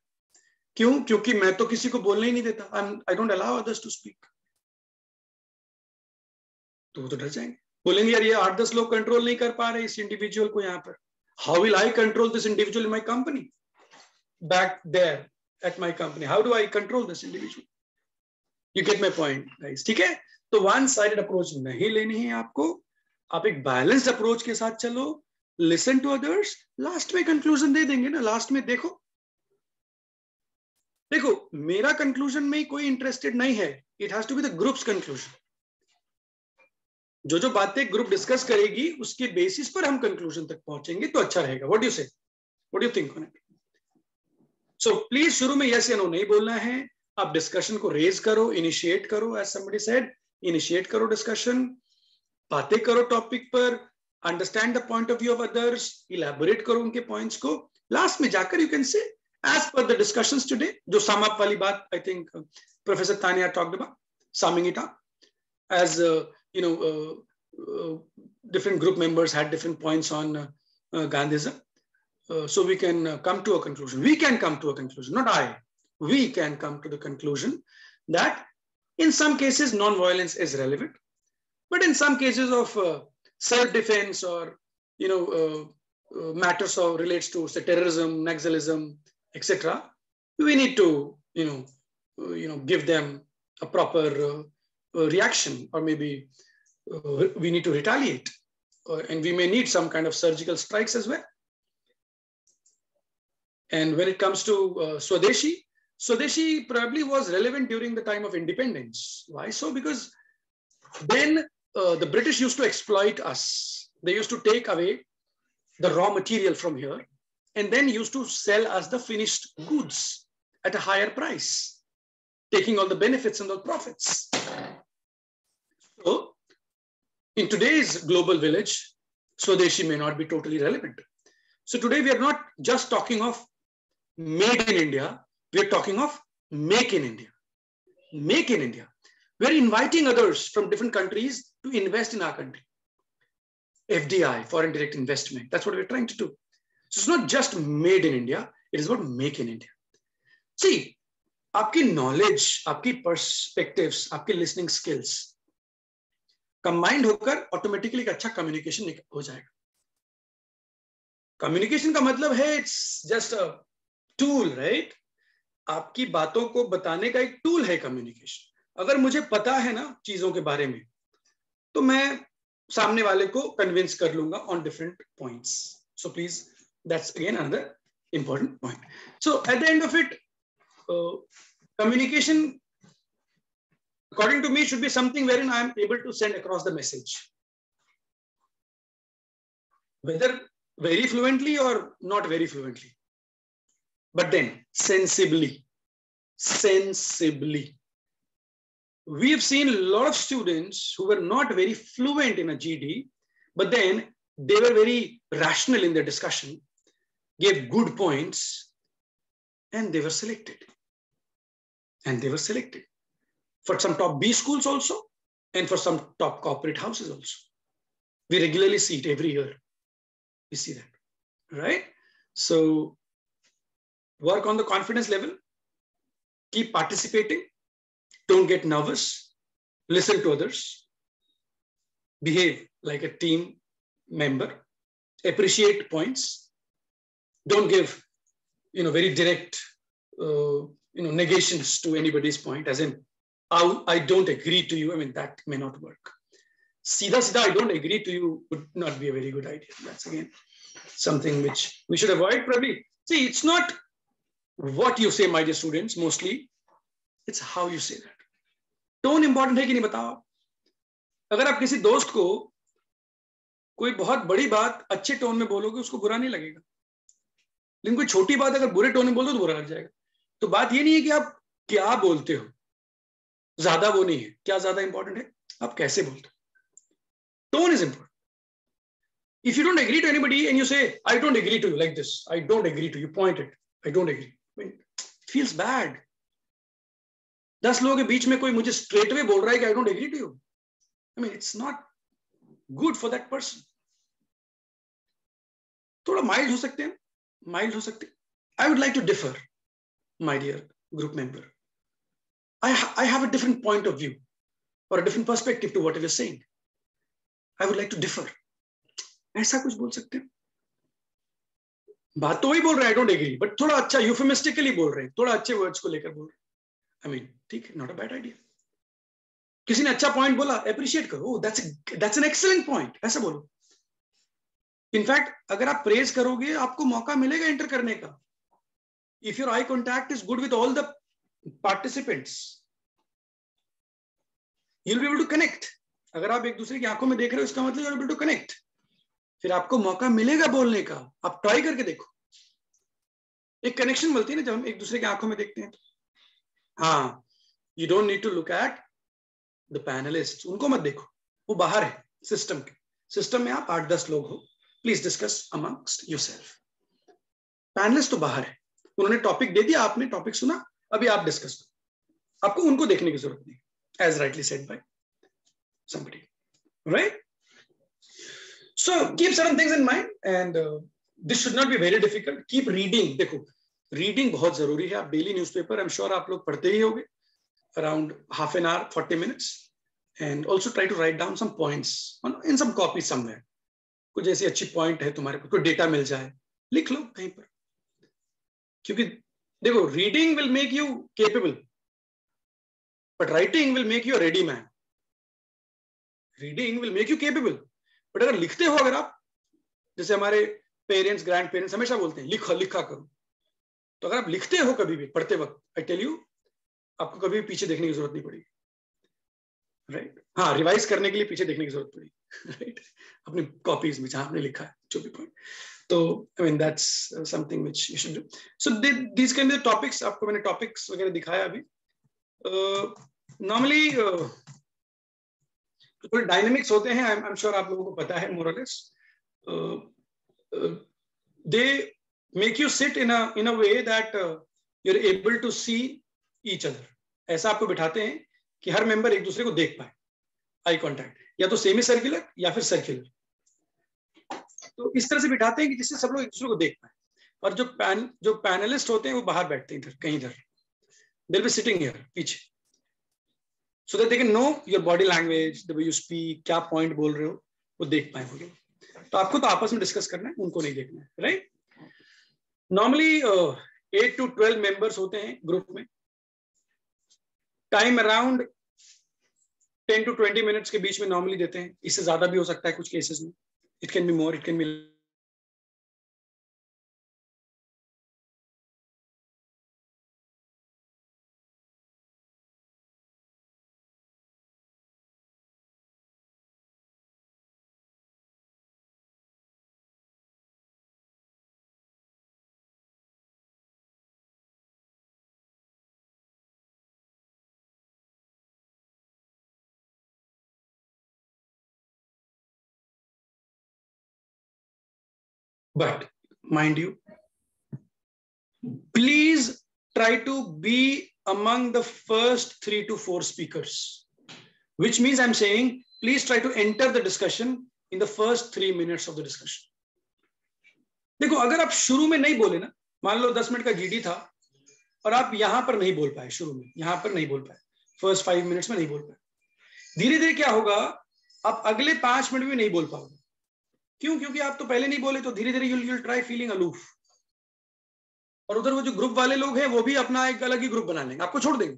क्यों? क्योंकि मैं तो किसी को बोलने ही नहीं देता, I don't allow others to speak. तो वो तो डर जाएंगे, बोलेंगे यार ये 8-10 लोग कंट्रोल नहीं कर पा रहे इस इंडिविजुअल को यहाँ पर. How will I control this individual in my company, back there at my company? How do I control this individual? You get my point guys? ठीक है, तो वन साइडेड अप्रोच नहीं लेनी है आपको. आप एक बैलेंस्ड अप्रोच के साथ चलो, लिसन टू अदर्स, लास्ट में कंक्लूजन दे देंगे ना. लास्ट में देखो मेरा कंक्लूजन में कोई इंटरेस्टेड नहीं है, it has to be the group's conclusion. जो बातें ग्रुप डिस्कस करेगी उसके बेसिस पर हम कंक्लूजन तक पहुंचेंगे तो अच्छा रहेगा. व्हाट डू यू से, what do you think on it? So please शुरू में यस या नो नहीं बोलना है. आप डिस्कशन को रेज करो, इनिशिएट करो, एज समबडी सेड, इनिशिएट करो डिस्कशन, बातें करो टॉपिक पर, understand the point of view of others, elaborate करो उनके पॉइंट्स को. लास्ट में जाकर you can say as per the discussions today, जो सम अप वाली बात I think professor Tania talked about, summing it up as different group members had different points on Gandhism, so we can come to a conclusion. We can come to a conclusion, not I. We can come to the conclusion that in some cases non-violence is relevant, but in some cases of self-defense or matters of relates to say terrorism, naxalism, etc., we need to give them a proper reaction, or maybe we need to retaliate, and we may need some kind of surgical strikes as well. And when it comes to Swadeshi probably was relevant during the time of independence. Why so? Because then the British used to exploit us. They used to take away the raw material from here and then used to sell us the finished goods at a higher price, taking all the benefits and the profits. So In today's global village, Swadeshi may not be totally relevant. So today we are not just talking of made in India, we are talking of make in India. Make in India. We are inviting others from different countries to invest in our country. FDI, foreign direct investment. That's what we're trying to do. So it's not just made in India, it is about make in India. See, आपकी knowledge, आपकी perspectives, आपकी listening skills combined होकर automatically एक अच्छा communication हो जाएगा. Communication का मतलब है it's just a tool, right? आपकी बातों को बताने का एक tool है communication. अगर मुझे पता है ना चीजों के बारे में, तो मैं सामने वाले को convince कर लूंगा on different points. So please, that's again another important point. So at the end of it, communication, according to me, should be something wherein I am able to send across the message. Whether very fluently or not very fluently. But then, sensibly. Sensibly. We have seen a lot of students who were not very fluent in a GD, but then they were very rational in their discussion, gave good points, and they were selected. And they were selected for some top B schools also, and for some top corporate houses also. We regularly see it every year. We see that, right? So work on the confidence level, keep participating, don't get nervous, listen to others, behave like a team member, appreciate points, don't give, very direct, negations to anybody's point, as in, I don't agree to you. I mean, that may not work. Sida, I don't agree to you would not be a very good idea. That's again something which we should avoid probably. See, it's not what you say, my dear students, mostly, it's how you say that. Tone important है कि नहीं बताओ आप? अगर आप किसी दोस्त को कोई बहुत बड़ी बात अच्छे टोन में बोलोगे, उसको बुरा नहीं लगेगा. लेकिन कोई छोटी बात अगर बुरे टोन में बोल दो तो बुरा लग जाएगा. तो बात ये नहीं है कि आप क्या बोलते हो, ज्यादा वो नहीं है. क्या ज्यादा इंपॉर्टेंट है, आप कैसे बोलते हो. Tone is important. If you don't agree to anybody and you say, I don't agree to you like this, I don't agree to you, point it, I don't agree. I mean, it feels bad. 10 लोगों के बीच में कोई मुझे straight away बोल रहा है कि I don't agree to you. I mean, it's not good for that person. थोड़ा mild हो सकते हैं, mild हो सकते हैं. I would like to differ, my dear group member. I have a different point of view or a different perspective to whatever you're saying. I would like to differ. ऐसा कुछ बोल सकते हैं. बात तो वही बोल रहे हैं, I don't agree, but थोड़ा अच्छा euphemistically बोल रहे हैं, थोड़ा अच्छे words को लेकर बोल रहे हैं. I mean, ठीक है, not a bad idea. किसी ने अच्छा point बोला, appreciate करो. Oh, that's an excellent point. ऐसा बोलो. In fact, अगर आप praise करोगे, आपको मौका मिलेगा enter करने का. If your eye contact is good with all the participants, you'll be able to connect. अगर आप एक दूसरे की आंखों में देख रहे हो, इसका मतलब you're able to connect. फिर आपको मौका मिलेगा बोलने का. आप ट्राई करके देखो. एक कनेक्शन मिलती है ना जब हम एक दूसरे की आंखों में देखते हैं. हाँ, you don't need to look at the panelists. उनको मत देखो, वो बाहर है सिस्टम के. सिस्टम में आप 8-10 लोग हो. Please discuss amongst yourself. Panelist तो बाहर है. उन्होंने टॉपिक दे दिया, आपने टॉपिक सुना, अभी आप डिस्कस करो. आपको उनको देखने की जरूरत नहीं. As rightly said by somebody, right? So keep certain things in mind, and this should not be very difficult. Keep reading. देखो, reading बहुत जरूरी है. आप daily newspaper, I'm sure आप लोग पढ़ते ही होंगे, around half an hour, 40 minutes, and also try to write down some points in some copy somewhere. कुछ ऐसी अच्छी point है तुम्हारे पास, कोई data मिल जाए, लिख लो कहीं पर. क्योंकि देखो, reading will make you capable, but writing will make you a ready man. Reading will make you capable. But अगर लिखते हो, अगर आप, जैसे हमारे पेरेंट्स, ग्रैंड पेरेंट्स हमेशा बोलते हैं लिखा करो, तो अगर आप लिखते हो कभी भी पढ़ते वक्त, आई टेल यू, आपको कभी भी पीछे देखने की जरूरत नहीं पड़ेगी. राइट? हाँ, रिवाइज करने के लिए पीछे देखने की जरूरत पड़ेगी. राइट? अपनी कॉपीज में जहां आपने लिखा है जो भी पॉइंट. तो I mean that's something which you should do. So these can be the topics. आपको मैंने टॉपिक्स वगैरह दिखाया अभी. नॉर्मली थोड़े डायनेमिक्स होते हैं, आई एम श्योर आप लोगों को पता है मोर और less. They make you sit in a way that you are able to see each other. ऐसा आपको बिठाते हैं कि हर मेंबर एक दूसरे को देख पाए, आई कॉन्टैक्ट, या तो सेमी सर्कुलर या फिर सर्कुलर. तो इस तरह से बिठाते हैं कि जिससे सब लोग एक दूसरे को देख पाए. और जो पैनलिस्ट होते हैं वो बाहर बैठते हैं, इधर कहीं इधर, they'll be sitting here पीछे, so that they can know your body language, the way you speak, क्या पॉइंट बोल रहे हो, वो देख पाए वो लोग. तो आपको तो आपस में डिस्कस करना है, उनको नहीं देखना है, राइट. नॉर्मली 8 to 12 मेंबर्स होते हैं ग्रुप में. टाइम अराउंड 10 to 20 मिनट्स के बीच में नॉर्मली देते हैं. इससे ज्यादा भी हो सकता है कुछ केसेस में. It can be more, it can be. But mind you, please try to be among the first 3 to 4 speakers, which means I'm saying please try to enter the discussion in the first 3 minutes of the discussion. देखो, अगर आप शुरू में नहीं बोले ना, मान लो 10 minute का जीडी था और आप यहां पर नहीं बोल पाए, शुरू में यहां पर नहीं बोल पाए, फर्स्ट 5 मिनट्स में नहीं बोल पाए, धीरे धीरे क्या होगा, आप अगले 5 मिनट में नहीं बोल पाओगे. क्यों? क्योंकि आप तो पहले नहीं बोले, तो धीरे धीरे you'll try feeling aloof. और उधर वो जो ग्रुप वाले लोग हैं वो भी अपना एक अलग ही ग्रुप बना लेंगे, आपको छोड़ देंगे.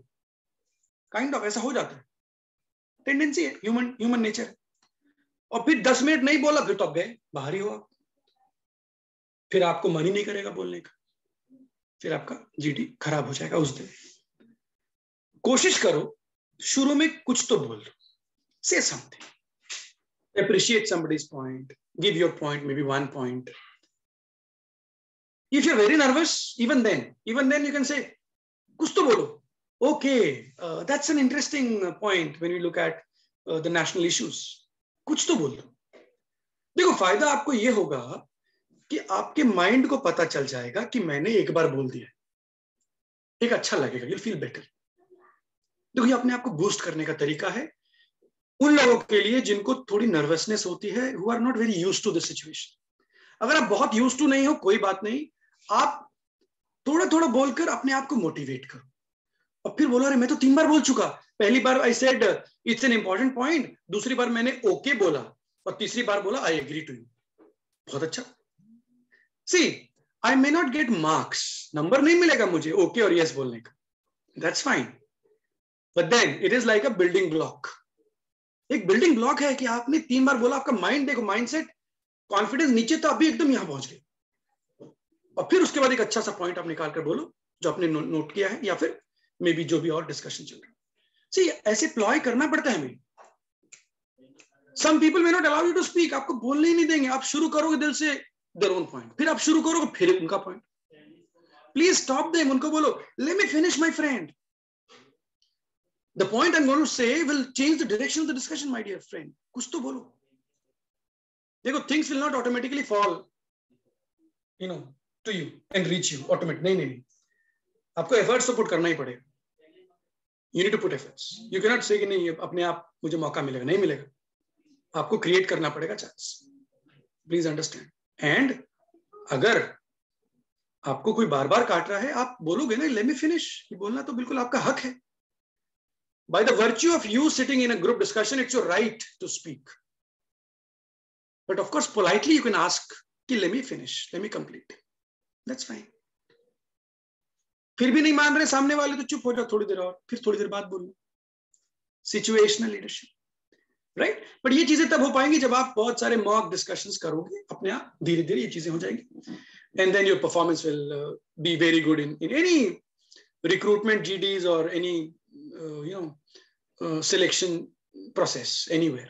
काइंड ऑफ ऐसा हो जाता है, टेंडेंसी है, ह्यूमन नेचर. और फिर 10 मिनट नहीं बोला, फिर तो आप गए, बाहर ही हो आप. फिर आपको मन ही नहीं करेगा बोलने का, फिर आपका जीडी खराब हो जाएगा उस दिन. कोशिश करो शुरू में कुछ तो बोल दो, से something, appreciate somebody's point, give your point, maybe 1 point. If you're very nervous, even then you can say, kuch to bolo. Okay, that's an interesting point when we look at the national issues. कुछ तो बोल दो. देखो, फायदा आपको ये होगा कि आपके माइंड को पता चल जाएगा कि मैंने एक बार बोल दिया, एक अच्छा लगेगा, you'll feel better. देखो, ये अपने आप को बूस्ट करने का तरीका है उन लोगों के लिए जिनको थोड़ी नर्वसनेस होती है, who are not very used to the situation. अगर आप बहुत यूज्ड टू नहीं हो, कोई बात नहीं, आप थोड़ा थोड़ा बोलकर अपने आप को मोटिवेट करो. और फिर बोलो, अरे मैं तो 3 बार बोल चुका, पहली बार I said it's an important point, दूसरी बार मैंने ओके बोला, और तीसरी बार बोला आई एग्री टू यू. बहुत अच्छा. See, I may not get marks, number नहीं मिलेगा मुझे ओके और यस बोलने का, that's fine, but then it is like a building block. एक बिल्डिंग ब्लॉक है कि आपने 3 बार बोला, आपका माइंड देखो, माइंडसेट, कॉन्फिडेंस नीचे था, अभी एकदम यहां पहुंच गए. और फिर उसके बाद एक अच्छा सा पॉइंट आप निकाल कर बोलो जो आपने नोट किया है, या फिर मे बी जो भी और डिस्कशन चल रहा है. सी, ऐसे प्लॉय करना पड़ता है हमें. Some people may not allow you to speak, आपको बोलने ही नहीं देंगे. आप शुरू करोगे दिल से देयर ओन पॉइंट, फिर आप शुरू करोगे फिर उनका पॉइंट. प्लीज स्टॉप देम, उनको बोलो let me finish my friend. The point I'm going to say will change the direction of the discussion, my dear friend. कुछ तो बोलो. देखो, things will not automatically fall, to you and reach you automatically. नहीं. आपको efforts तो put करना ही पड़ेगा. You need to put efforts. You cannot say कि नहीं, अपने आप मुझे मौका मिलेगा, नहीं मिलेगा. आपको create करना पड़ेगा chance. Please understand. And अगर आपको कोई बार बार काट रहा है, आप बोलोगे ना, let me finish. ये बोलना तो बिल्कुल आपका हक है. By the virtue of you sitting in a group discussion, it's your right to speak. But of course, politely you can ask, let me finish, let me complete. That's fine. फिर भी नहीं मान रहे सामने वाले, तो चुप हो जाओ थोड़ी देर और, फिर थोड़ी देर बाद बोलो. Situational leadership, right? But ये चीजें तब हो पाएंगी जब आप बहुत सारे mock discussions करोगे, अपने आप धीरे धीरे ये चीजें हो जाएंगी. And then your performance will be very good in any recruitment GDs or any selection process anywhere,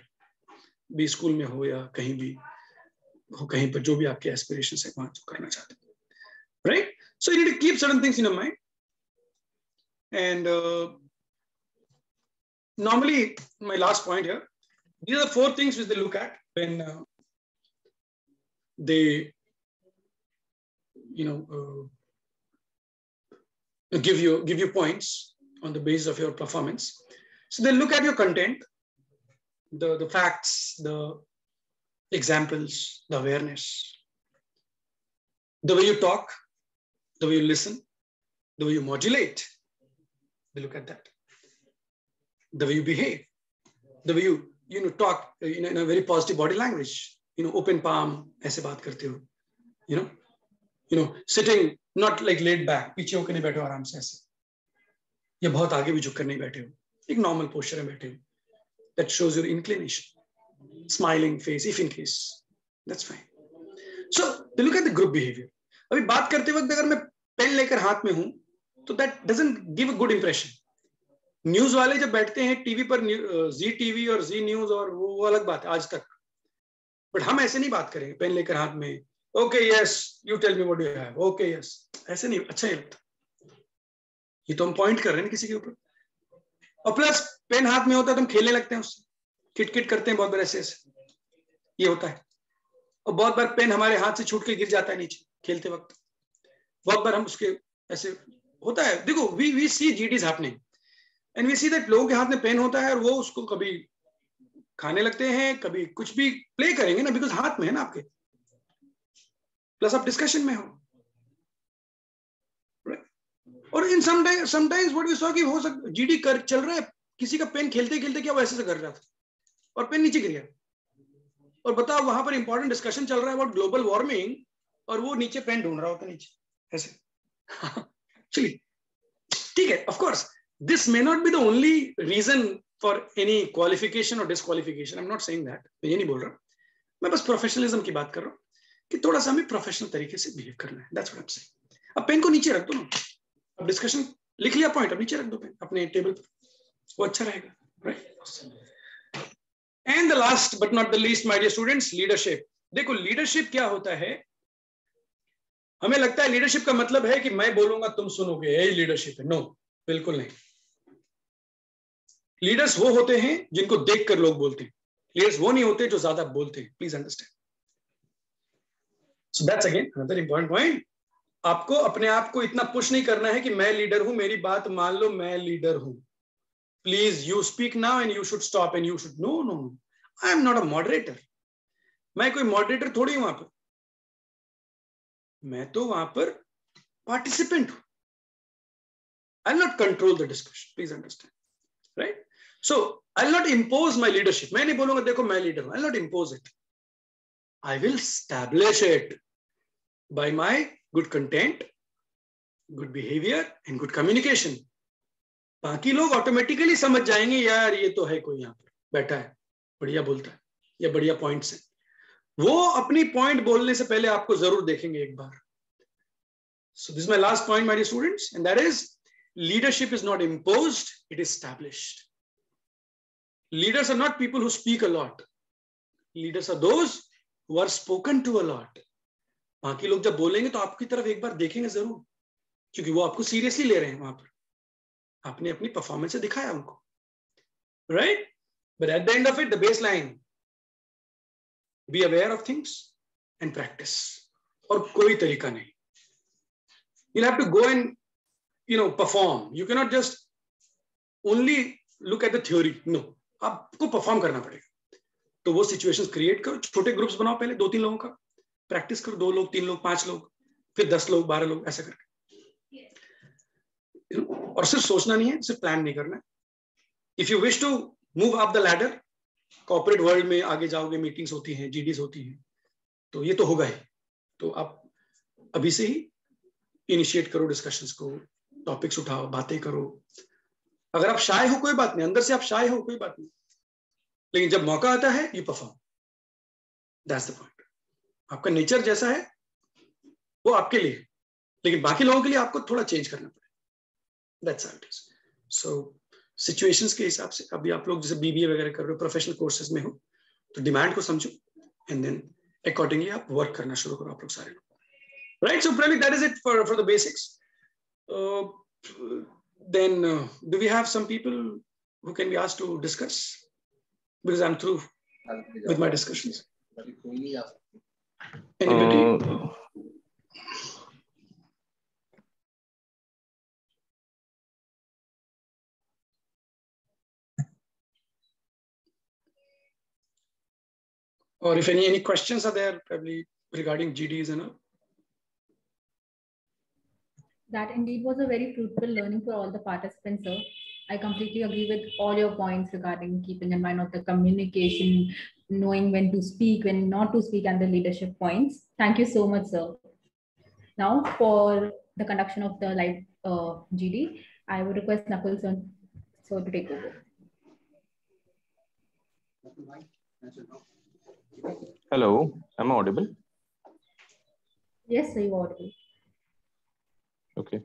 भी स्कूल में हो या कहीं भी हो, कहीं पर जो भी आपके aspirations है, वहां जो करना चाहते हैं, right? So you need to keep certain things in your mind. And normally, my last point here, These are the 4 things which they look at when they, give you points on the basis of your performance. So they look at your content, the facts, the examples, the awareness, the way you talk, the way you listen, the way you modulate. They look at that. The way you behave, the way you talk in a very positive body language, open palm, ऐसे बात करते हो, sitting not like laid back, पीछे होकर नहीं बैठे हो आराम से ऐसे, या बहुत आगे भी झुककर नहीं बैठे हो, एक normal posture में बैठे हो. That shows your inclination. Smiling face, if in case, that's fine. So they look at the group behavior. अभी बात करते वक्त अगर मैं पेन लेकर हाथ में हूं, तो that doesn't give a good impression. News वाले जब बैठते हैं टीवी पर, जी टीवी और जी न्यूज, और वो अलग बात है आज तक, बट हम ऐसे नहीं बात करेंगे पेन लेकर हाथ में, okay yes you tell me what you have, okay yes, ऐसे नहीं, अच्छा नहीं लगता. ये तो हम पॉइंट कर रहे हैं किसी के ऊपर, और प्लस पेन हाथ में होता है तो हम खेलने लगते हैं उससे, किटकिट करते हैं बहुत बार ऐसे ऐसे, ये होता है. और बहुत बार पेन हमारे हाथ से छूट के गिर जाता है नीचे खेलते वक्त, बहुत बार हम उसके ऐसे होता है. देखो we see GDs happening and we see that लोगों के हाथ में पेन होता है और वो उसको कभी खाने लगते हैं, कभी कुछ भी प्ले करेंगे ना, बिकॉज हाथ में है ना आपके, प्लस आप डिस्कशन में हो. और in sometimes what we saw कि हो सकता जीडी कर चल रहा है, किसी का पेन खेलते खेलते क्या वो ऐसे से कर रहा था और पेन नीचे गिर गया, और बताओ वहां पर इंपॉर्टेंट डिस्कशन चल रहा है अबाउट ग्लोबल वार्मिंग, और वो नीचे पेन ढूंढ रहा होता नीचे ऐसे. चलिए ठीक है, of course this may not be the only reason for any qualification or disqualification. I'm not saying that. मैं ये नहीं बोल रहा, मैं बस प्रोफेशनलिज्म की बात कर रहा हूँ कि थोड़ा सा हमें प्रोफेशनल तरीके से बिहेव करना है. That's what I'm saying. अब पेन को नीचे रख दो ना, अब डिस्कशन लिख लिया पॉइंट, अब नीचे रख दो पेन अपने टेबल पर, वो अच्छा रहेगा, right. And the last but not the least my dear students, leadership. देखो लीडरशिप क्या होता है, हमें लगता है लीडरशिप का मतलब है कि मैं बोलूंगा तुम सुनोगे, यही लीडरशिप है. नो, बिल्कुल नहीं. लीडर्स वो होते हैं जिनको देखकर लोग बोलते हैं, लीडर्स वो नहीं होते जो ज्यादा बोलते हैं. Please understand. So that's again another important point. आपको अपने आप को इतना पुश नहीं करना है कि मैं लीडर हूं, मेरी बात मान लो, मैं लीडर हूं. Please you speak now and you should stop and you should no no no. I am not a moderator. मैं कोई मॉडरेटर थोड़ी हूं वहां पर, मैं तो वहां पर पार्टिसिपेंट हूं. I will not control the discussion. Please understand, right. So I'll not impose my leadership. मैं नहीं बोलूंगा देखो मैं लीडर हूं. I'll not impose it. I will establish it by my good content, good behavior and good communication. बाकी लोग automatically समझ जाएंगे, यार ये तो है कोई यहाँ पर बैठा है, बढ़िया बोलता है, या बढ़िया पॉइंट्स है. वो अपनी पॉइंट बोलने से पहले आपको जरूर देखेंगे एक बार. So this is my last point, my dear students, and that is leadership is not imposed, it is established. Leaders are not people who speak a lot. Leaders are those who are spoken to a lot. बाकी लोग जब बोलेंगे तो आपकी तरफ एक बार देखेंगे जरूर, क्योंकि वो आपको सीरियसली ले रहे हैं. वहां पर आपने अपनी परफॉर्मेंस से दिखाया उनको, right. But at the end of it, the base line, be aware of things and practice. और कोई तरीका नहीं. You'll have to go and perform. You cannot just only look at the theory. No. आपको perform करना पड़ेगा. तो वो situations create करो, छोटे ग्रुप्स बनाओ, पहले 2-3 लोगों का प्रैक्टिस करो, 2 लोग, 3 लोग, 5 लोग, फिर 10 लोग, 12 लोग, ऐसा करके. और सिर्फ सोचना नहीं है, सिर्फ प्लान नहीं करना है. If you wish to move up the ladder, corporate world में आगे जाओगे, मीटिंग्स होती हैं, जीडीज होती हैं, तो ये तो होगा ही. तो आप अभी से ही इनिशिएट करो डिस्कशंस को, टॉपिक्स उठाओ, बातें करो. अगर आप शाय हो कोई बात नहीं, अंदर से आप शाय हो कोई बात नहीं, लेकिन जब मौका आता है you perform. That's the point. आपका नेचर जैसा है वो आपके लिए, लेकिन बाकी लोगों के लिए आपको थोड़ा चेंज करना पड़ेगा. That's how it is. So situations के हिसाब से, अभी आप लोग जैसे बीबीए वगैरह कर रहे हो, प्रोफेशनल कोर्सेज में हो, तो डिमांड को समझो एंड देन अकॉर्डिंगली आप वर्क करना शुरू करो, आप लोग सारे लोग, right. So probably that is it for the basics. Then do we have some people who can be asked to discuss? because I'm through with my discussions. Anybody? Or if any questions are there, probably regarding GDs and all. That indeed was a very fruitful learning for all the participants, sir. I completely agree with all your points regarding keeping in mind of the communication, knowing when to speak, when not to speak, and the leadership points. Thank you so much, sir. Now, for the conduction of the live GD, I would request Nakul sir to take over. Hello, am I audible? Yes, sir, you're audible. Okay.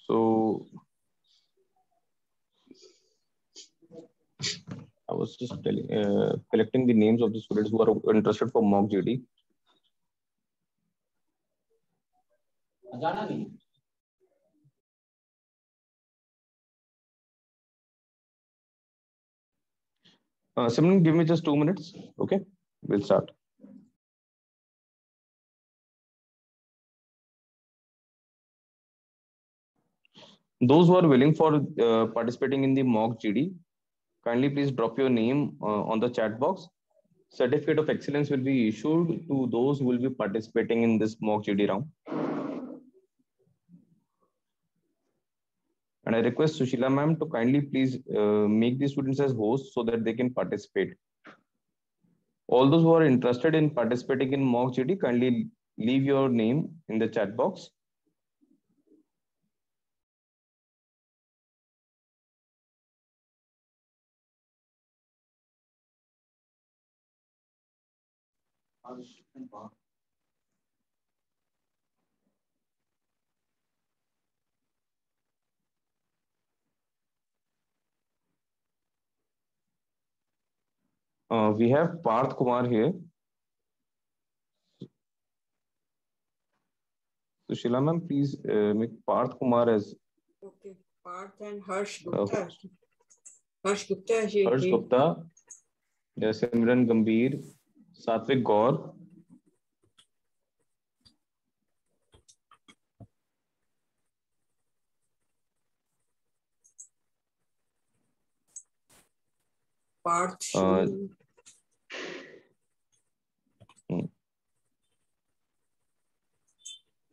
So I was just collecting the names of the students who are interested for mock GD. Simran, give me just 2 minutes. Okay, we'll start. Those who are willing for participating in the mock GD, kindly please drop your name on the chat box. Certificate of excellence will be issued to those who will be participating in this mock GD round. And I request Sushila ma'am to kindly please make the students as hosts so that they can participate. All those who are interested in participating in mock GD, kindly leave your name in the chat box. We have Parth Kumar here. Sushila ma'am, please make Parth Kumar as. Okay, Parth and Harsh Gupta. Harsh Gupta. Harsh Gupta, Simran Gambhir, Satvik Gaur. Parth.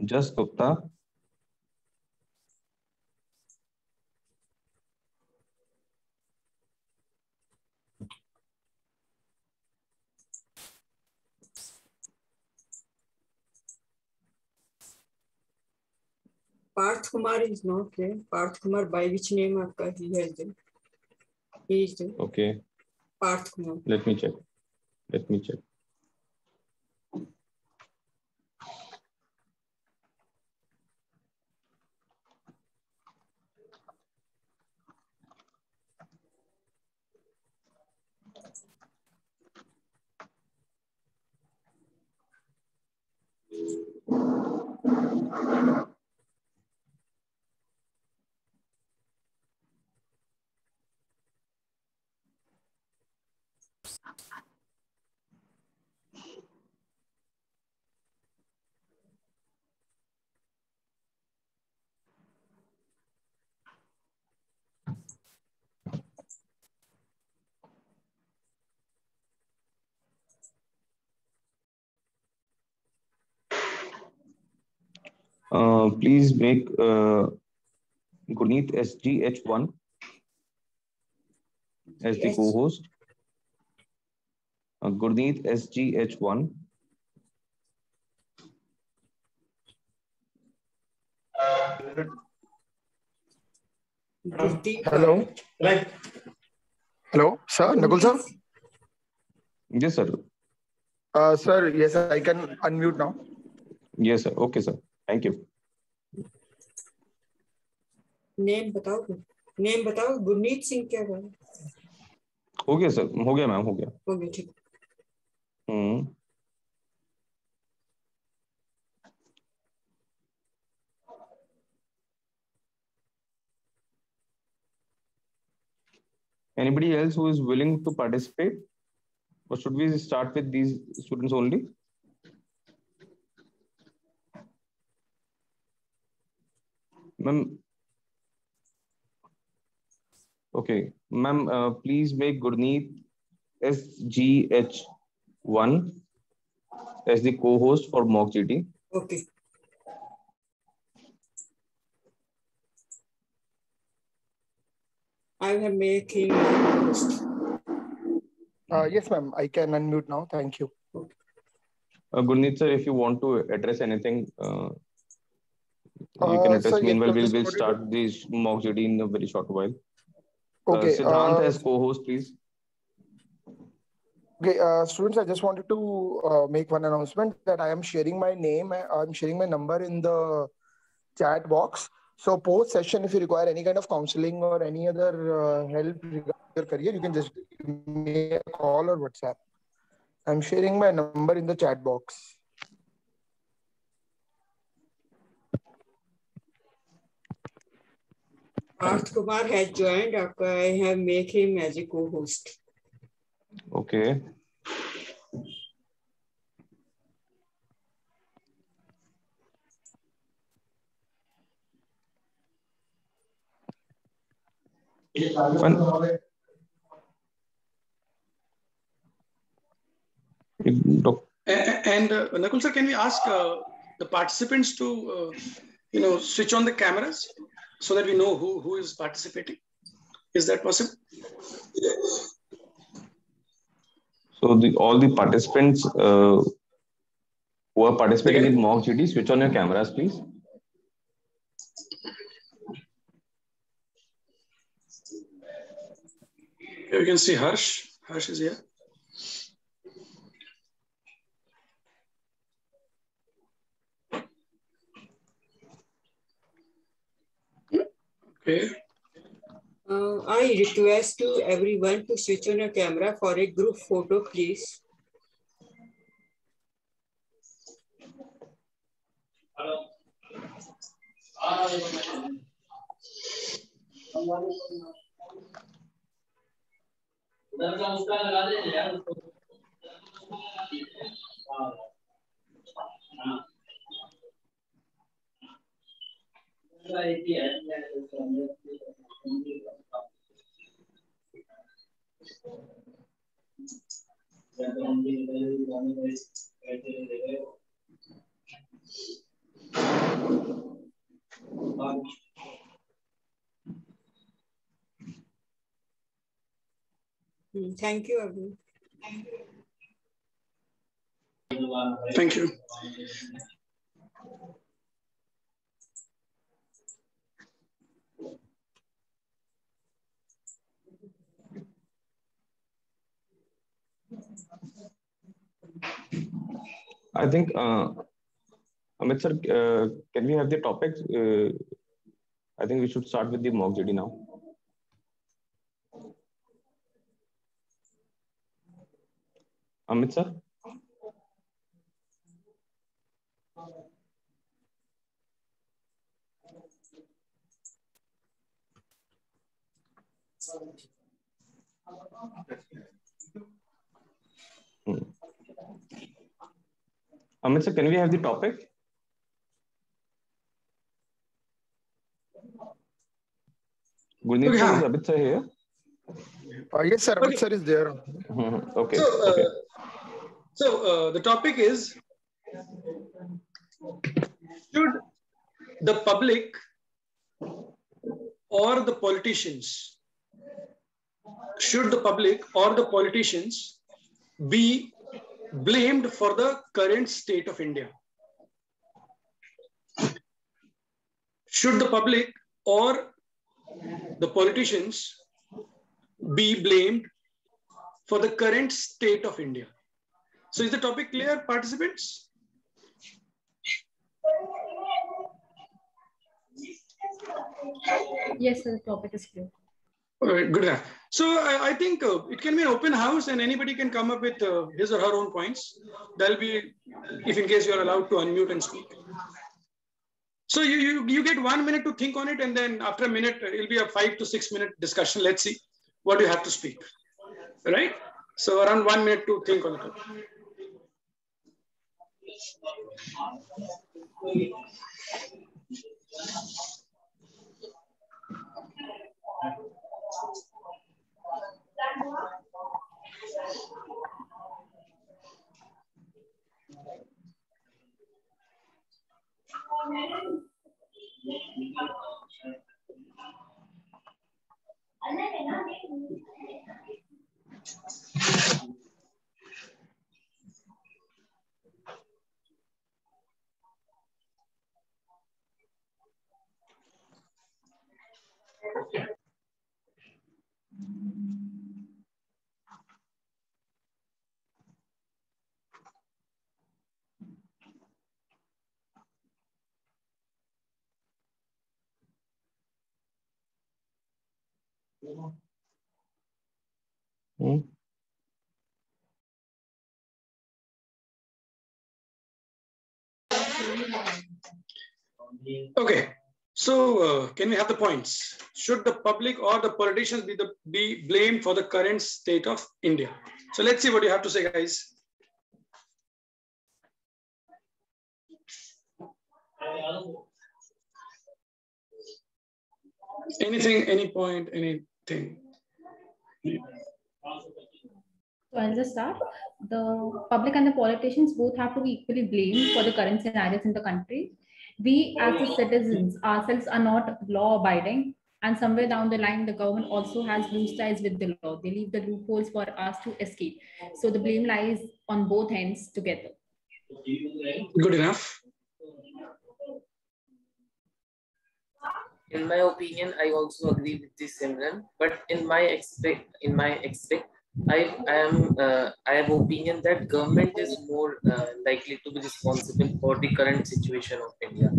Just Gupta. Parth Kumar is not there. Parth Kumar, by which name he has there? He is there. Okay. Parth Kumar. Let me check. Please make Gurneet SGH1 as the co-host. Gurneet SGH1. Hello. Hello, sir. Nakul sir. Yes, sir. Sir, yes, I can unmute now. Yes, sir. Okay, sir. Thank you. Name बताओ गुरमीत सिंह क्या है? हो गया sir, हो गया ma'am, हो गया ठीक। Anybody else who is willing to participate? Or should we start with these students only? Ma'am. Okay, ma'am, please make Gurneet SGH1 as the co-host for mock GT. Okay. I have made him host. Yes, ma'am. I can unmute now. Thank you. Gurneet sir, if you want to address anything, you can address. Sir, Meanwhile, yes, we'll start this mock GT in a very short while. Okay. Siddhant as co-host, please. Okay, students, I just wanted to make one announcement that I am sharing my name. I'm sharing my number in the chat box. So post session, if you require any kind of counseling or any other help regarding your career, you can just give me a call or WhatsApp. I'm sharing my number in the chat box. Parth Kumar has joined. I have made him as a co-host. Okay. And Nakul sir, can we ask the participants to switch on the cameras so that we know who is participating? Is that possible? So all the participants who are participating in mock GT, switch on your cameras, please. Here we can see Harsh. Harsh is here. Okay. I request to everyone to switch on your camera for a group photo, please. Thank you, everyone. Thank you. I think, Amit sir, can we have the topics? I think we should start with the mock GT now. Amit sir? Amit sir, can we have the topic? Gurneet sir, is Amit sir here? Yes, sir. Amit sir is there. Okay. So the topic is, should the public or the politicians, be blamed for the current state of India? Should the public or the politicians be blamed for the current state of India? So is the topic clear, participants? Yes, sir, the topic is clear. All right, good enough. So I think it can be an open house and anybody can come up with his or her own points. That'll be, if in case you're allowed to unmute and speak. So you get 1 minute to think on it, and then after a minute, it'll be a 5 to 6 minute discussion. Let's see what you have to speak, right? So around 1 minute to think on it. Okay, so can we have the points? Should the public or the politicians be blamed for the current state of India? So let's see what you have to say, guys. Anything, any point, anything? So I'll just start. The public and the politicians both have to be equally blamed for the current scenarios in the country. We as the citizens ourselves are not law abiding, and somewhere down the line, the government also has loose ties with the law. They leave the loopholes for us to escape. So the blame lies on both ends together. Good enough. In my opinion, I also agree with this, Simran. But in my I have opinion that government is more likely to be responsible for the current situation of India.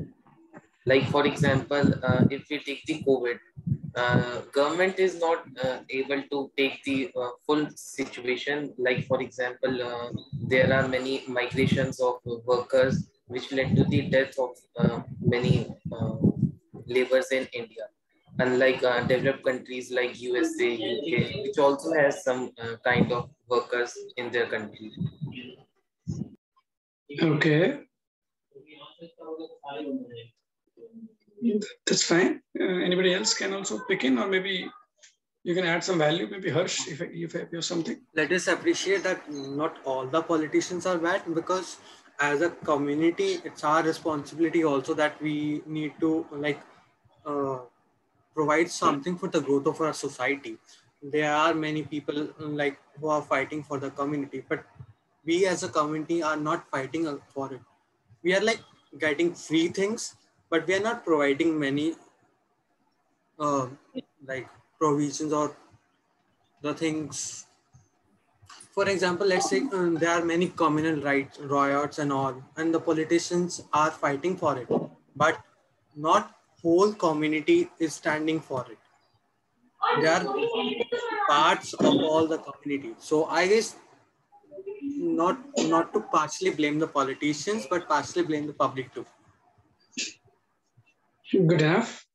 Like for example, if we take the COVID, government is not able to take the full situation. Like for example, there are many migrations of workers which led to the death of many laborers in India. Unlike developed countries like USA, UK, which also has some kind of workers in their country. Okay. That's fine. Anybody else can also pick in, or maybe you can add some value. Maybe Harsh, if you have something. Let us appreciate that not all the politicians are bad, because as a community, it's our responsibility also that we need to provide something for the growth of our society. There are many people who are fighting for the community, but we as a community are not fighting for it. We are getting free things, but we are not providing many provisions or the things. For example, let's say there are many communal rights, riots and all, and the politicians are fighting for it, but not whole community is standing for it. They are parts of all the community. So I guess not to partially blame the politicians, but partially blame the public too. Good enough.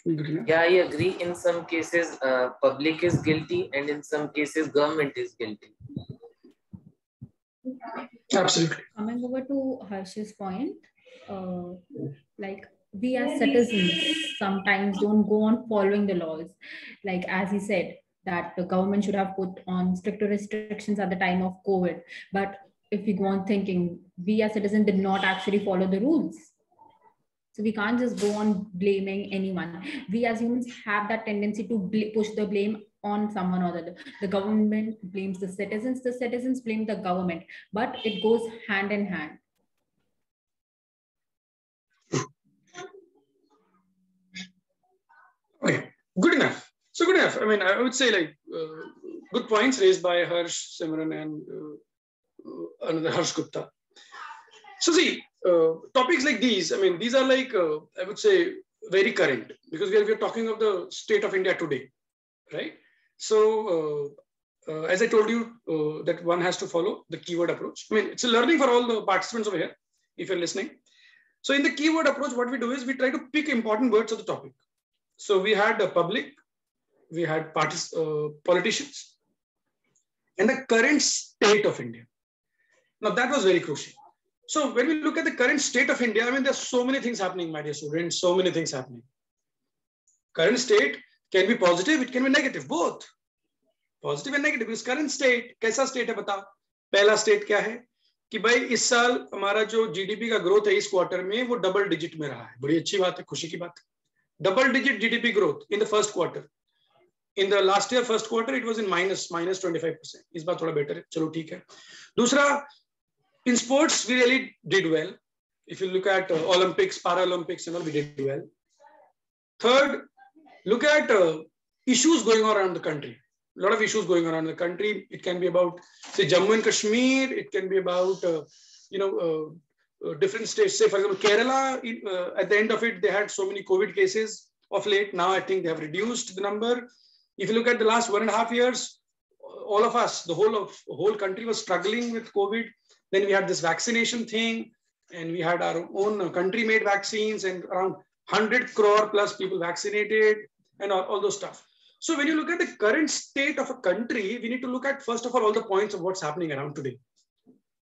Yeah, I agree. In some cases, public is guilty, and in some cases, government is guilty. Absolutely. Coming over to Harsh's point, we as citizens sometimes don't go on following the laws. Like as he said, that the government should have put on stricter restrictions at the time of COVID. But if we go on thinking, we as citizens did not actually follow the rules. So we can't just go on blaming anyone. We as humans have that tendency to push the blame on someone or the other. The government blames the citizens blame the government, but it goes hand in hand. Okay, good enough. So good enough. I mean, I would say good points raised by Harsh, Simran, and another Harsh Gupta. So see, topics like these, I mean, these are I would say very current, because we are talking of the state of India today, right? So as I told you, that one has to follow the keyword approach. I mean, it's a learning for all the participants over here, if you're listening. So in the keyword approach, what we do is we try to pick important words of the topic. So we had the public, we had politicians, and the current state of India. Now that was very crucial. So when we look at the current state of India, I mean, there's so many things happening, my dear students, so many things happening. Current state can be positive, it can be negative, both. Positive and negative. Because current state, कैसा state है बताओ? पहला state क्या है? कि भाई इस साल हमारा जो GDP का growth है इस quarter में वो double digit में रहा है. बड़ी अच्छी बात है, खुशी की बात है. Double digit GDP growth in the first quarter. In the last year first quarter it was in minus 25%. इस बार थोड़ा better है. चलो ठीक है. दूसरा, in sports we really did well. If you look at Olympics, Paralympics, and all, we did well. Third, look at issues going on around the country. A lot of issues going on around the country. It can be about, say, Jammu and Kashmir. It can be about, different states. Say, for example, Kerala, at the end of it, they had so many COVID cases of late. Now, I think they have reduced the number. If you look at the last 1.5 years, all of us, the whole country was struggling with COVID. Then we had this vaccination thing, and we had our own country-made vaccines, and around 100 crore plus people vaccinated, and all those stuff. So when you look at the current state of a country, we need to look at, first of all the points of what's happening around today.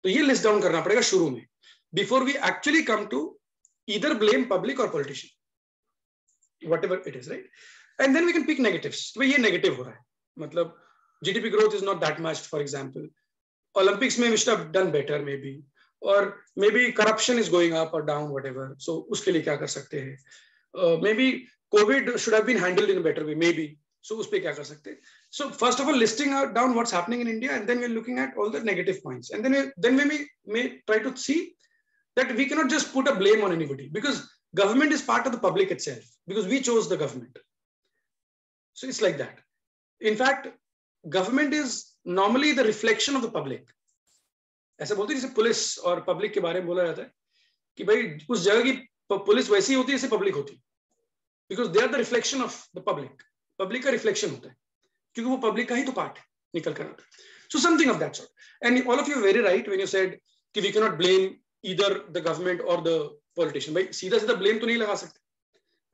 So ये list down करना पड़ेगा शुरू में, before we actually come to either blame public or politician, whatever it is, right? And then we can pick negatives. तो ये negative हो रहा है, मतलब GDP growth is not that much, for example. Olympics में we should have done better maybe, or maybe corruption is going up or down, whatever. So उसके लिए क्या कर सकते हैं? Maybe COVID should have been handled in a better way, maybe. So उस पे क्या कर सकते हैं? So first of all, listing out down what's happening in India, and then we're looking at all the negative points, and then we may try to see that we cannot just put a blame on anybody, because government is part of the public itself, because we chose the government. So it's like that. In fact, government is normally the reflection of the public. ऐसा बोलते हैं जैसे police और public के बारे में बोला जाता है कि भाई उस जगह की पुलिस वैसी होती है जैसे पब्लिक होती है, because they are the reflection of the public. Public का रिफ्लेक्शन होता है क्योंकि वो पब्लिक का ही तो पार्ट है निकल कर आता है. So something of that sort. And all of you are very right when you said कि we cannot blame either the government or the politician. भाई सीधा सीधा blame तो नहीं लगा सकते,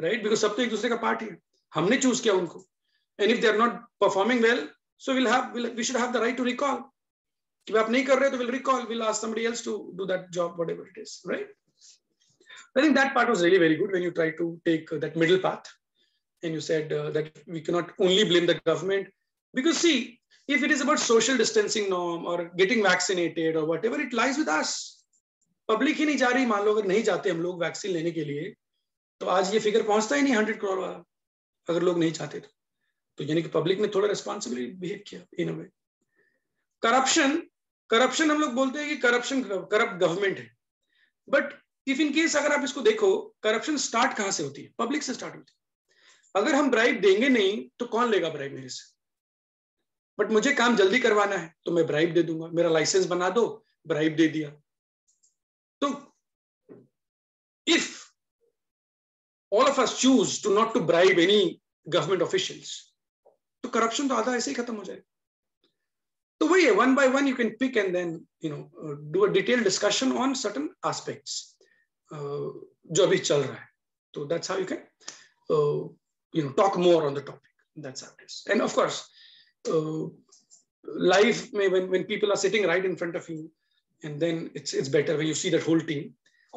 right? Because सब तो एक दूसरे का पार्ट ही है. हमने चूज किया उनको, and if they are not performing well, so we should have the right to recall. कि आप नहीं कर रहे तो we'll recall, we'll ask somebody else to do that job, whatever it is, right? I think that part was really very good when you try to take that middle path. And you said that we cannot only blame the government, because see, if it is about social distancing norm or getting vaccinated or whatever, it lies with us. Public ही नहीं जा रही, मान लो अगर नहीं जाते हम लोग vaccine लेने के लिए, तो आज ये फिगर पहुंचता ही नहीं 100 करोड़ वाला. अगर लोग नहीं चाहते तो यानी कि पब्लिक ने थोड़ा रेस्पॉन्सिबली बिहेव किया इन अ वे. करप्शन हम लोग बोलते हैं कि करप्ट गवर्नमेंट है, बट इफ इन केस अगर आप इसको देखो, करप्शन स्टार्ट कहां से होती है? पब्लिक से स्टार्ट होती है. अगर हम ब्राइब देंगे नहीं तो कौन लेगा ब्राइब मेरे से? बट मुझे काम जल्दी करवाना है तो मैं ब्राइब दे दूंगा, मेरा लाइसेंस बना दो, ब्राइब दे दिया. तो if all of us choose to not to bribe any government officials, तो करप्शन तो आधा ऐसे ही खत्म हो जाएगा. तो वही है, one by one you can pick and then do a detail discussion on certain aspects जो अभी चल रहा है. तो that's how you can talk more on the topic. That's how it is. And of course, live when people are sitting right in front of you, and then it's better when you see that whole team.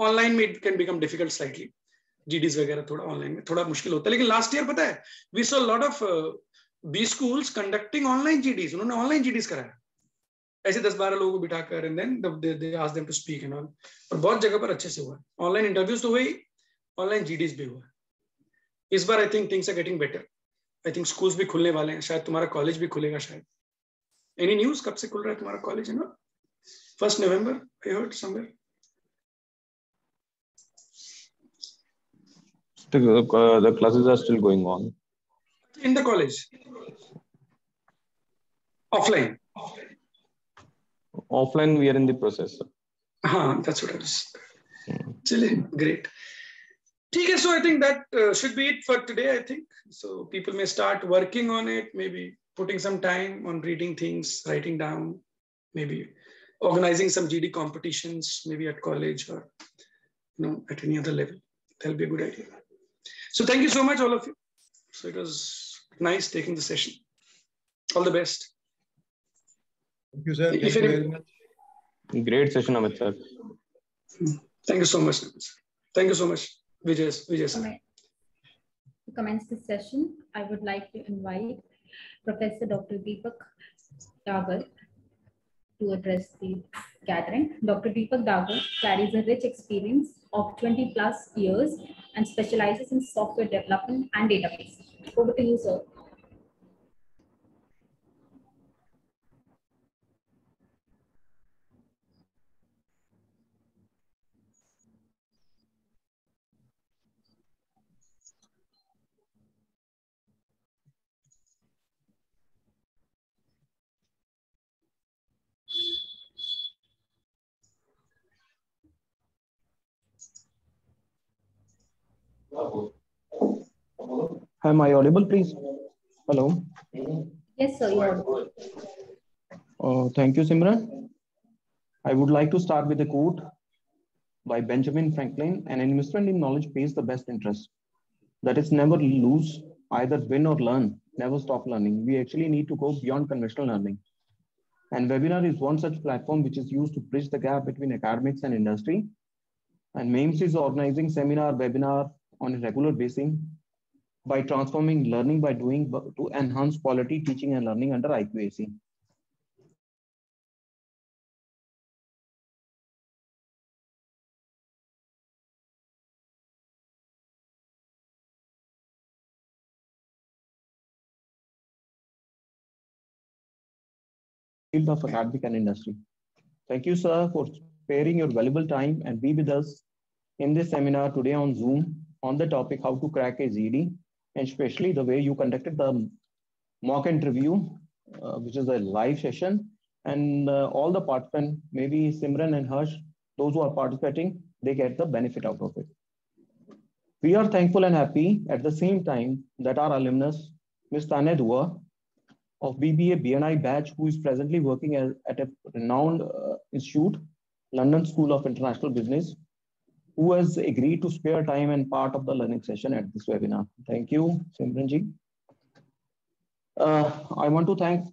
Online it can become difficult slightly. GDs वगैरह थोड़ा online में थोड़ा मुश्किल होता है. लेकिन last year पता है, we saw a lot of B schools conducting online GDs. उन्होंने online GDs कराया. ऐसे 10-12 लोगों को बिठाकर, and then they asked them to speak and all. और बहुत जगह पर अच्छे से हुआ. Online interviews तो हुई, online GDs भी हुआ. इस बार I think things are getting better. I think schools भी खुलने वाले हैं, शायद तुम्हारा कॉलेज भी खुलेगा शायद. एनी न्यूज़ कब से खुल रहा है तुम्हारा कॉलेज? है ना 1st November I heard somewhere. The classes are still going on in the college. Offline we are in the process. That's what I was. Great. Okay, so I think that should be it for today, I think. So people may start working on it, maybe putting some time on reading things, writing down, maybe organizing some GD competitions, maybe at college or at any other level. That'll be a good idea. So thank you so much, all of you. So it was nice taking the session. All the best. Thank you, sir. Thank you very much. Great session, Amit sir. Thank you so much. Thank you so much, Vijay sir. To commence this session, I would like to invite Professor Dr. Deepak Dagar to address the gathering. Dr. Deepak Dagar carries a rich experience of 20+ years and specializes in software development and database. Over to you, sir. Am I audible, please? Hello. Yes, sir. You are. Thank you, Simran. I would like to start with a quote by Benjamin Franklin: "An investment in knowledge pays the best interest." That is, never lose, either win or learn. Never stop learning. We actually need to go beyond conventional learning. And webinar is one such platform which is used to bridge the gap between academics and industry. And MEMS is organizing seminar, webinar on a regular basis by transforming learning by doing to enhance quality teaching and learning under IQAC. Field of academic and industry. Thank you, sir, for sparing your valuable time and be with us in this seminar today on Zoom on the topic how to crack a GD, and especially the way you conducted the mock interview, which is a live session, and all the participants, maybe Simran and Harsh, those who are participating, they get the benefit out of it. We are thankful and happy at the same time that our alumnus, Ms. Tanya Dua of BBA BNI batch, who is presently working at a renowned institute, London School of International Business, who has agreed to spare time and part of the learning session at this webinar. Thank you, Simranji. I want to thank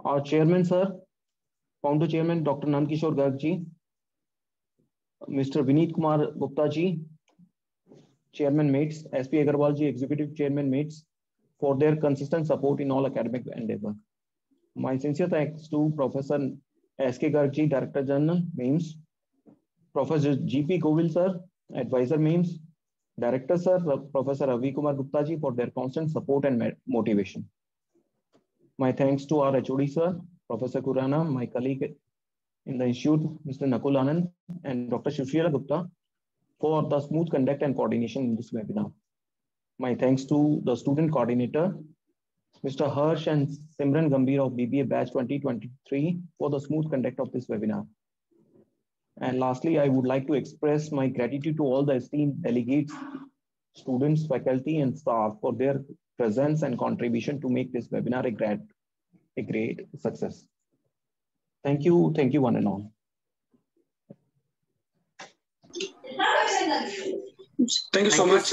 our chairman, sir, founder chairman, Dr. Nandkishore Garg ji, Mr. Vineet Kumar Gupta ji, chairman mates, SP Agarwal ji, executive chairman mates, for their consistent support in all academic endeavor. My sincere thanks to Professor S.K. Garg ji, Director General, MEMS, Professor G.P. Govil sir, Advisor MEMS, Director sir, Professor Ravi Kumar Gupta ji, for their constant support and motivation. My thanks to our HOD sir, Professor Kurana, my colleague in the institute, Mr. Nakul Anand, and Dr. Shushila Gupta for the smooth conduct and coordination in this webinar. My thanks to the student coordinator, Mr. Harsh and Simran Gambhir of BBA batch 2023 for the smooth conduct of this webinar. And lastly, I would like to express my gratitude to all the esteemed delegates, students, faculty, and staff for their presence and contribution to make this webinar a great success. Thank you one and all. Thank you so much.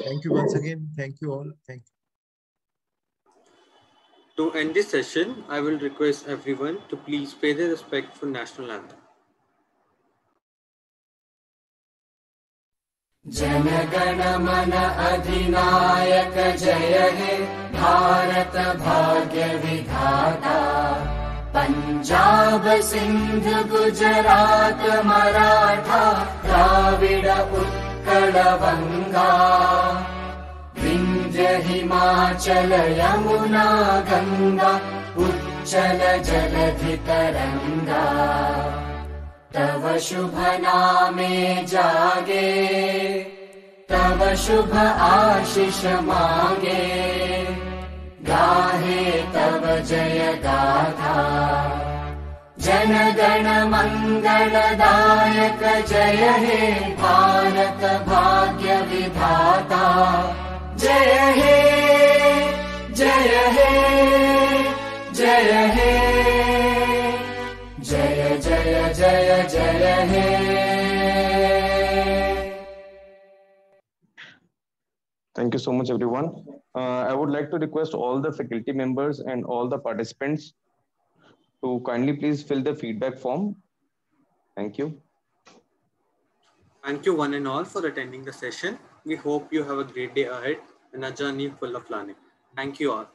Thank you once again. Thank you all. Thank To you. end this session, I will request everyone to please pay their respect for national anthem. जनगण मन अधिनायक जय हे भारत भाग्य विधाता पंजाब सिंध गुजरात मराठा द्राविड़ उत्कल बंगा विंध्य हिमाचल यमुना गंगा उच्चल जलधि तरंगा तव शुभ नामे जागे तव शुभ आशीष मांगे गाहे तव जय गाथा जन गण मंगलदायक जय हे भारत भाग्य विधाता जय हे जय हे जय हे जय जय जय जय हे Thank you so much, everyone. I would like to request all the faculty members and all the participants to kindly please fill the feedback form. Thank you. Thank you one and all for attending the session. We hope you have a great day ahead and a journey full of learning. Thank you all.